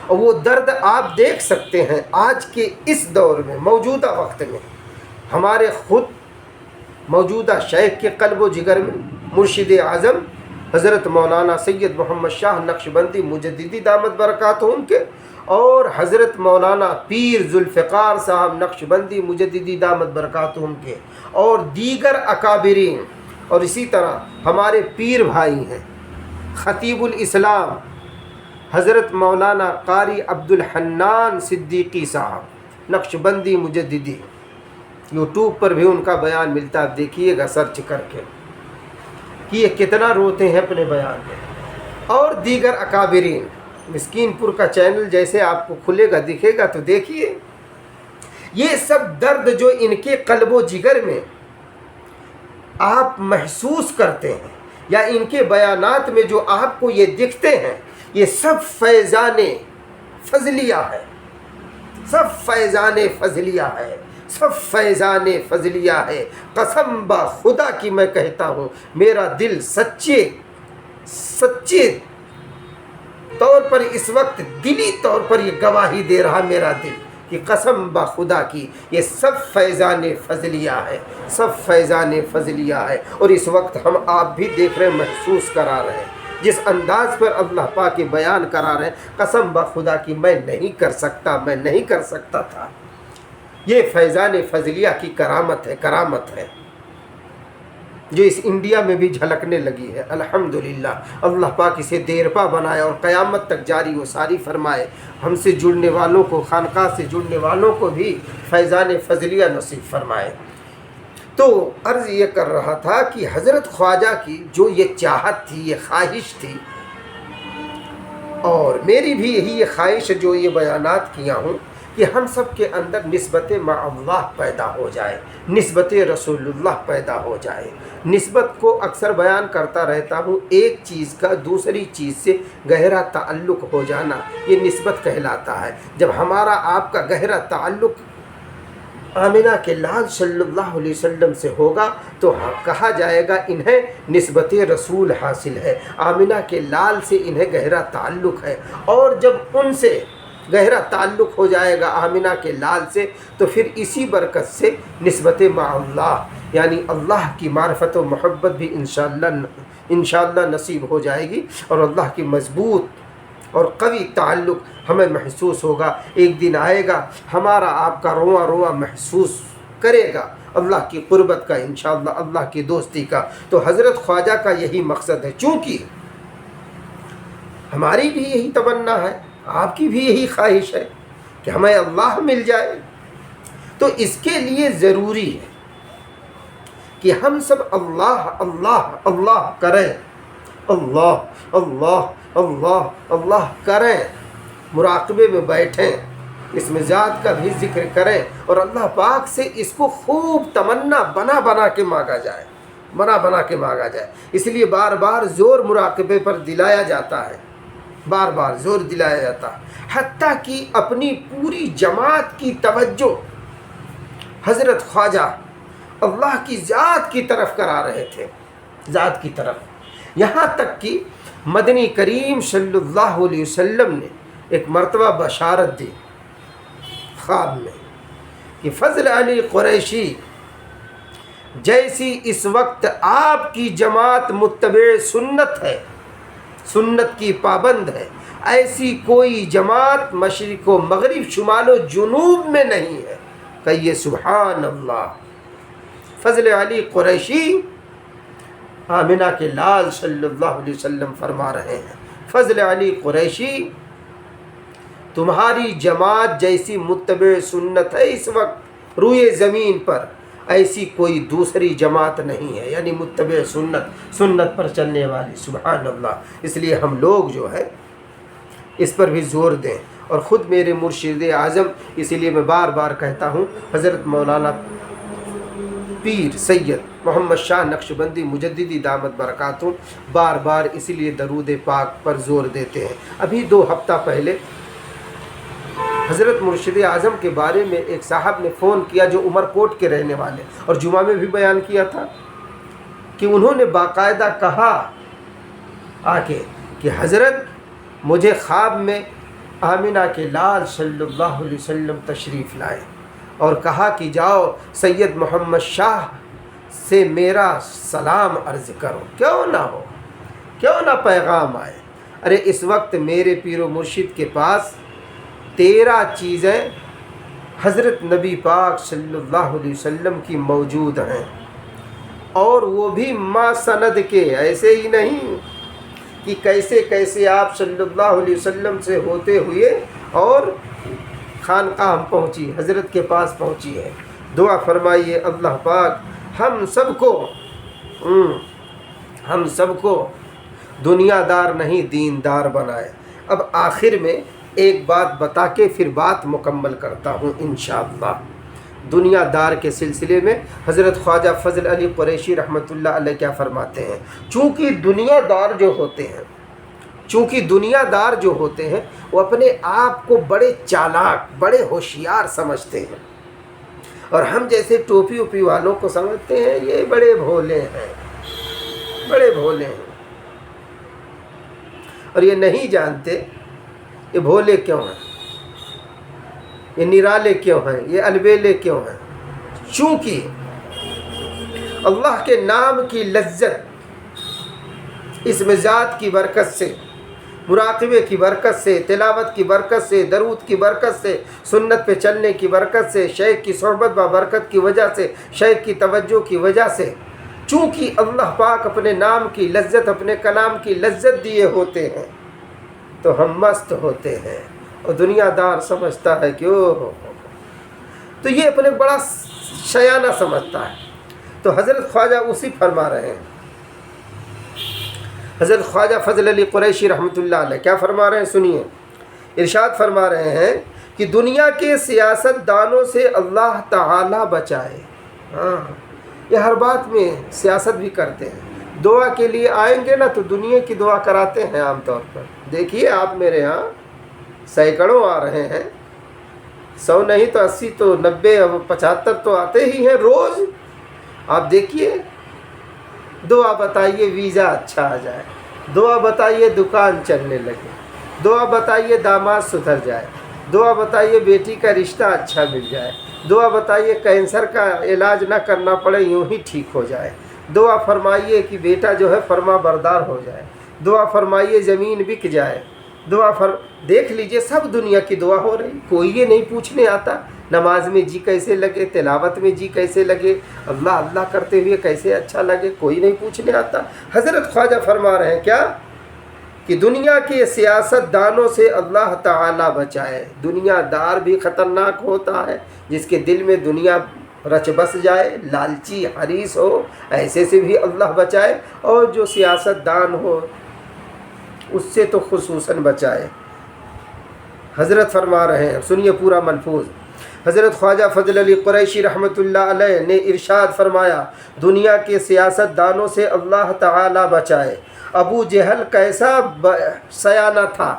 اور وہ درد آپ دیکھ سکتے ہیں آج کے اس دور میں، موجودہ وقت میں، ہمارے خود موجودہ شیخ کے قلب و جگر میں، مرشد اعظم حضرت مولانا سید محمد شاہ نقشبندی مجددی دامت برکاتہم کے، اور حضرت مولانا پیر ذوالفقار صاحب نقشبندی مجددی دامت برکاتہم کے، اور دیگر اکابرین، اور اسی طرح ہمارے پیر بھائی ہیں خطیب الاسلام حضرت مولانا قاری عبدالحنان صدیقی صاحب نقشبندی مجددی، یوٹیوب پر بھی ان کا بیان ملتا ہے، دیکھیے گا سرچ کر کے کہ یہ کتنا روتے ہیں اپنے بیان میں، اور دیگر اکابرین۔ مسکین پور کا چینل جیسے آپ کو کھلے گا دکھے گا تو دیکھیے، یہ سب درد جو ان کے قلب و جگر میں آپ محسوس کرتے ہیں، یا ان کے بیانات میں جو آپ کو یہ دکھتے ہیں، یہ سب فیضان فضلیہ ہے، سب فیضان فضلیہ ہے، سب فیضان فضلیہ ہے۔ قسم با خدا کی میں کہتا ہوں، میرا دل سچے طور پر اس وقت دلی طور پر یہ گواہی دے رہا میرا دل کہ قسم با خدا کی یہ سب فیضان فضلیہ ہے، سب فیضان فضلیہ ہے۔ اور اس وقت ہم آپ بھی دیکھ رہے ہیں، محسوس کرا رہے ہیں، جس انداز پر اللہ پاک بیان کرا رہے ہیں، قسم با خدا کی میں نہیں کر سکتا تھا۔ یہ فیضان فضلیہ کی کرامت ہے جو اس انڈیا میں بھی جھلکنے لگی ہے۔ الحمدللہ، اللہ پاک اسے دیرپا بنائے اور قیامت تک جاری و ساری فرمائے۔ ہم سے جڑنے والوں کو، خانقاہ سے جڑنے والوں کو بھی فیضان فضلیہ نصیب فرمائے۔ تو عرض یہ کر رہا تھا کہ حضرت خواجہ کی جو یہ چاہت تھی، یہ خواہش تھی، اور میری بھی یہی یہ خواہش جو یہ بیانات کیا ہوں کہ ہم سب کے اندر نسبت مع اللہ پیدا ہو جائے، نسبت رسول اللہ پیدا ہو جائے۔ نسبت کو اکثر بیان کرتا رہتا ہوں، ایک چیز کا دوسری چیز سے گہرا تعلق ہو جانا، یہ نسبت کہلاتا ہے۔ جب ہمارا آپ کا گہرا تعلق آمنہ کے لال صلی اللہ علیہ وسلم سے ہوگا تو کہا جائے گا انہیں نسبت رسول حاصل ہے، آمنہ کے لال سے انہیں گہرا تعلق ہے۔ اور جب ان سے گہرا تعلق ہو جائے گا آمنہ کے لال سے، تو پھر اسی برکت سے نسبت مع اللہ، یعنی اللہ کی معرفت و محبت بھی انشاءاللہ نصیب ہو جائے گی، اور اللہ کی مضبوط اور قوی تعلق ہمیں محسوس ہوگا۔ ایک دن آئے گا ہمارا آپ کا رواں رواں محسوس کرے گا اللہ کی قربت کا، انشاءاللہ اللہ کی دوستی کا۔ تو حضرت خواجہ کا یہی مقصد ہے، چونکہ ہماری بھی یہی تمنا ہے، آپ کی بھی یہی خواہش ہے کہ ہمیں اللہ مل جائے، تو اس کے لیے ضروری ہے کہ ہم سب اللہ اللہ اللہ کریں، اللہ اللہ اللہ اللہ کریں، مراقبے میں بیٹھیں، اس میں ذات کا بھی ذکر کریں، اور اللہ پاک سے اس کو خوب تمنا بنا کے مانگا جائے۔ اس لیے بار بار زور مراقبے پر دلایا جاتا ہے، بار بار زور دلایا جاتا ہے، حتیٰ کہ اپنی پوری جماعت کی توجہ حضرت خواجہ اللہ کی ذات کی طرف کرا رہے تھے، ذات کی طرف، یہاں تک کہ مدنی کریم صلی اللہ علیہ وسلم نے ایک مرتبہ بشارت دی خواب میں کہ فضل علی قریشی جیسی اس وقت آپ کی جماعت متبع سنت ہے، سنت کی پابند ہے، ایسی کوئی جماعت مشرق و مغرب شمال و جنوب میں نہیں ہے۔ کہیے سبحان اللہ۔ فضل علی قریشی آمنہ کے لال صلی اللہ علیہ وسلم فرما رہے ہیں، فضل علی قریشی تمہاری جماعت جیسی متبع سنت ہے اس وقت روئے زمین پر، ایسی کوئی دوسری جماعت نہیں ہے، یعنی متبع سنت پر چلنے والی۔ سبحان اللہ۔ اس لیے ہم لوگ جو ہے اس پر بھی زور دیں، اور خود میرے مرشد اعظم، اسی لیے میں بار بار کہتا ہوں، حضرت مولانا پیر سید محمد شاہ نقشبندی مجددی دامت برکاتہم بار بار اسی لیے درود پاک پر زور دیتے ہیں۔ ابھی 2 ہفتہ پہلے حضرت مرشد اعظم کے بارے میں ایک صاحب نے فون کیا جو عمر کوٹ کے رہنے والے، اور جمعہ میں بھی بیان کیا تھا کہ انہوں نے باقاعدہ کہا آ کے کہ حضرت مجھے خواب میں آمنہ کے لال صلی اللہ علیہ وسلم تشریف لائے اور کہا کہ جاؤ سید محمد شاہ سے میرا سلام عرض کرو، کیوں نہ ہو، کیوں نہ پیغام آئے۔ ارے اس وقت میرے پیر و مرشد کے پاس 13 چیزیں حضرت نبی پاک صلی اللہ علیہ وسلم کی موجود ہیں، اور وہ بھی ما سند کے، ایسے ہی نہیں کہ کیسے کیسے آپ صلی اللہ علیہ وسلم سے ہوتے ہوئے اور خانقاہ پہنچی، حضرت کے پاس پہنچی ہے۔ دعا فرمائیے اللہ پاک ہم سب کو دنیا دار نہیں دیندار بنائے۔ اب آخر میں ایک بات بتا کے پھر بات مکمل کرتا ہوں انشاءاللہ۔ دنیا دار کے سلسلے میں حضرت خواجہ فضل علی قریشی رحمۃ اللہ علیہ کیا فرماتے ہیں؟ چونکہ دنیا دار جو ہوتے ہیں وہ اپنے آپ کو بڑے چالاک، بڑے ہوشیار سمجھتے ہیں، اور ہم جیسے ٹوپی اوپی والوں کو سمجھتے ہیں یہ بڑے بھولے ہیں، بڑے بھولے ہیں، اور یہ نہیں جانتے یہ بھولے کیوں ہیں، یہ نرالے کیوں ہیں، یہ البیلے کیوں ہیں۔ چونکہ اللہ کے نام کی لذت اس ذات کی برکت سے، مراقبے کی برکت سے، تلاوت کی برکت سے، درود کی برکت سے، سنت پہ چلنے کی برکت سے، شیخ کی صحبت با برکت کی وجہ سے، شیخ کی توجہ کی وجہ سے، چونکہ اللہ پاک اپنے نام کی لذت، اپنے کلام کی لذت دیے ہوتے ہیں تو ہم مست ہوتے ہیں، اور دنیا دار سمجھتا ہے کہ تو یہ اپنے بڑا شیانہ سمجھتا ہے۔ تو حضرت خواجہ اسی فرما رہے ہیں، حضرت خواجہ فضل علی قریشی رحمۃ اللہ علیہ کیا فرما رہے ہیں سنیے۔ ارشاد فرما رہے ہیں کہ دنیا کے سیاست دانوں سے اللہ تعالی بچائے۔ یہ ہر بات میں سیاست بھی کرتے ہیں، دعا کے لیے آئیں گے نا تو دنیا کی دعا کراتے ہیں عام طور پر۔ دیکھیے آپ میرے ہاں سینکڑوں آ رہے ہیں، 100 نہیں تو 80 تو 90 75 تو آتے ہی ہیں روز۔ آپ دیکھیے، دعا بتائیے ویزا اچھا آ جائے، دعا بتائیے دکان چلنے لگے، دعا بتائیے داماد سدھر جائے، دعا بتائیے بیٹی کا رشتہ اچھا مل جائے، دعا بتائیے کینسر کا علاج نہ کرنا پڑے یوں ہی ٹھیک ہو جائے، دعا فرمائیے کہ بیٹا جو ہے فرما بردار ہو جائے، دعا فرمائیے زمین بک جائے، دیکھ لیجئے سب دنیا کی دعا ہو رہی، کوئی یہ نہیں پوچھنے آتا نماز میں جی کیسے لگے، تلاوت میں جی کیسے لگے، اللہ اللہ کرتے ہوئے کیسے اچھا لگے، کوئی نہیں پوچھنے آتا۔ حضرت خواجہ فرما رہے ہیں کیا کہ دنیا کے سیاست دانوں سے اللہ تعالی بچائے۔ دنیا دار بھی خطرناک ہوتا ہے، جس کے دل میں دنیا رچ بس جائے، لالچی حریص ہو، ایسے سے بھی اللہ بچائے، اور جو سیاست دان ہو اس سے تو خصوصاً بچائے۔ حضرت فرما رہے ہیں سنیے پورا ملفوظ۔ حضرت خواجہ فضل علی قریشی رحمۃ اللہ علیہ نے ارشاد فرمایا دنیا کے سیاست دانوں سے اللہ تعالی بچائے۔ ابو جہل کیسا سیانہ تھا،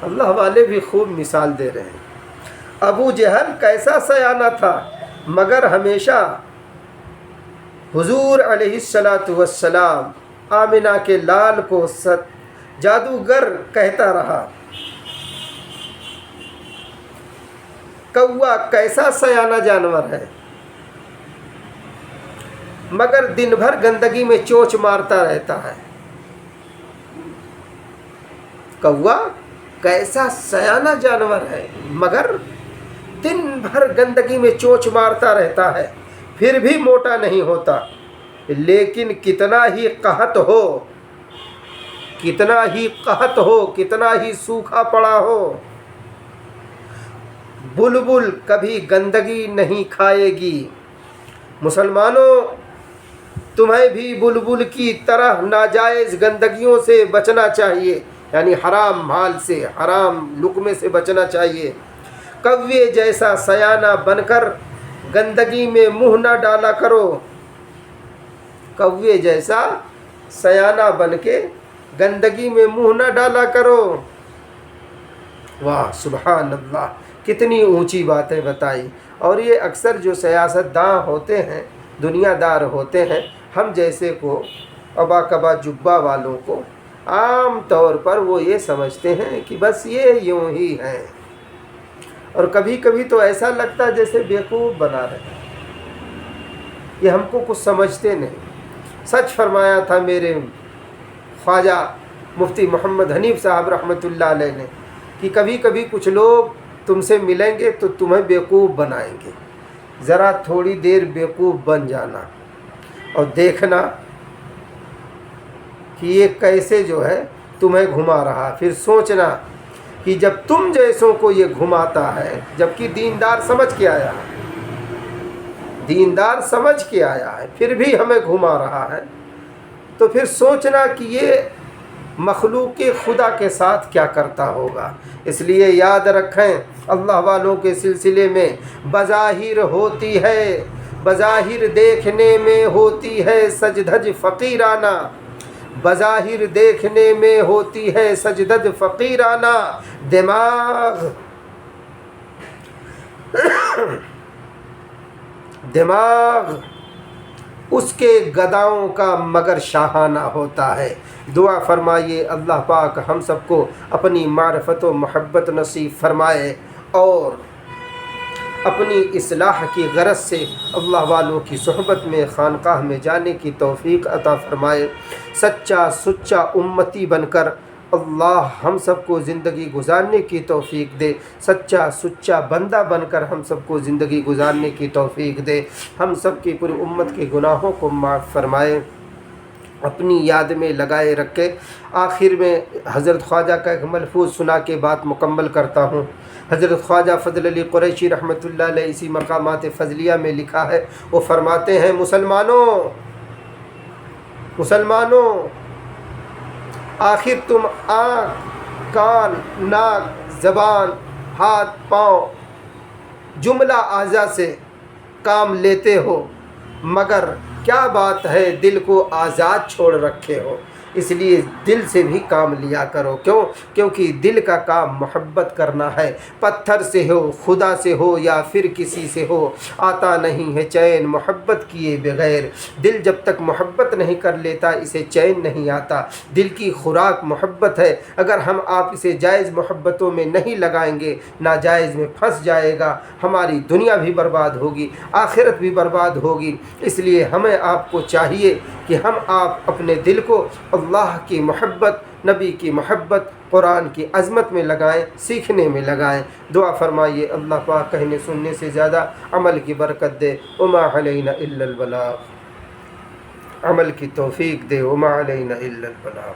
اللہ والے بھی خوب مثال دے رہے ہیں۔ ابو جہل کیسا سیانہ تھا، مگر ہمیشہ حضور علیہ السلام آمنہ کے لال کو جادوگر کہتا رہا۔ کوا کیسا سیانہ جانور ہے، مگر دن بھر گندگی میں چونچ مارتا رہتا ہے۔ کوا کیسا سیانہ جانور ہے، مگر دن بھر گندگی میں چونچ مارتا رہتا ہے، پھر بھی موٹا نہیں ہوتا۔ لیکن کتنا ہی قحط ہو، کتنا ہی قحط ہو، کتنا ہی سوکھا پڑا ہو، بلبل کبھی گندگی نہیں کھائے گی۔ مسلمانوں، تمہیں بھی بلبل کی طرح ناجائز گندگیوں سے بچنا چاہیے، یعنی حرام مال سے، حرام لقمے سے بچنا چاہیے۔ کوے جیسا سیانہ بن کر گندگی میں منہ نہ ڈالا کرو، کوے جیسا سیانہ بن کے گندگی میں منہ نہ ڈالا کرو۔ واہ سبحان اللہ، کتنی اونچی باتیں بتائی۔ اور یہ اکثر جو سیاست داں ہوتے ہیں، دنیا دار ہوتے ہیں، ہم جیسے کو ابا کبا جبہ والوں کو عام طور پر وہ یہ سمجھتے ہیں کہ بس یہ یوں ہی ہیں، اور کبھی کبھی تو ایسا لگتا ہے جیسے بیوقوف بنا رہے ہیں، یہ ہم کو کچھ سمجھتے نہیں۔ سچ فرمایا تھا میرے خواجہ مفتی محمد حنیف صاحب رحمۃ اللہ علیہ نے کہ کبھی کبھی کچھ لوگ تم سے ملیں گے تو تمہیں بیوقوف بنائیں گے، ذرا تھوڑی دیر بیوقوف بن جانا اور دیکھنا کہ یہ کیسے جو ہے تمہیں گھما رہا، پھر سوچنا کہ جب تم جیسوں کو یہ گھماتا ہے، جبکہ دیندار سمجھ کے آیا ہے، دیندار سمجھ کے آیا ہے، پھر بھی ہمیں گھما رہا ہے، تو پھر سوچنا کہ یہ مخلوق خدا کے ساتھ کیا کرتا ہوگا۔ اس لیے یاد رکھیں، اللہ والوں کے سلسلے میں بظاہر ہوتی ہے، بظاہر دیکھنے میں ہوتی ہے سجدھج فقیرانہ، بظاہر دیکھنے میں ہوتی ہے سجدھج فقیرانہ، دماغ اس کے گداؤں کا مگر شاہانہ ہوتا ہے۔ دعا فرمائیے اللہ پاک ہم سب کو اپنی معرفت و محبت نصیب فرمائے، اور اپنی اصلاح کی غرض سے اللہ والوں کی صحبت میں خانقاہ میں جانے کی توفیق عطا فرمائے۔ سچا سچا امتی بن کر اللہ ہم سب کو زندگی گزارنے کی توفیق دے، سچا سچا بندہ بن کر ہم سب کو زندگی گزارنے کی توفیق دے، ہم سب کی پوری امت کے گناہوں کو معاف فرمائے، اپنی یاد میں لگائے رکھے۔ آخر میں حضرت خواجہ کا ایک ملفوظ سنا کے بات مکمل کرتا ہوں۔ حضرت خواجہ فضل علی قریشی رحمۃ اللہ علیہ اسی مقامات فضلیہ میں لکھا ہے، وہ فرماتے ہیں مسلمانوں، آخر تم آنکھ، کان، ناک، زبان، ہاتھ، پاؤں، جملہ اعضاء سے کام لیتے ہو، مگر کیا بات ہے دل کو آزاد چھوڑ رکھے ہو۔ اس لیے دل سے بھی کام لیا کرو، کیونکہ دل کا کام محبت کرنا ہے، پتھر سے ہو، خدا سے ہو یا پھر کسی سے ہو، آتا نہیں ہے چین محبت کیے بغیر۔ دل جب تک محبت نہیں کر لیتا اسے چین نہیں آتا۔ دل کی خوراک محبت ہے، اگر ہم آپ اسے جائز محبتوں میں نہیں لگائیں گے، ناجائز میں پھنس جائے گا، ہماری دنیا بھی برباد ہوگی، آخرت بھی برباد ہوگی۔ اس لیے ہمیں آپ کو چاہیے کہ ہم آپ اپنے دل کو اللہ کی محبت، نبی کی محبت، قرآن کی عظمت میں لگائیں، سیکھنے میں لگائیں۔ دعا فرمائیے اللہ پاک کہنے سننے سے زیادہ عمل کی برکت دے، وما علینا الا البلاغ، عمل کی توفیق دے، وما علینا الا البلاغ۔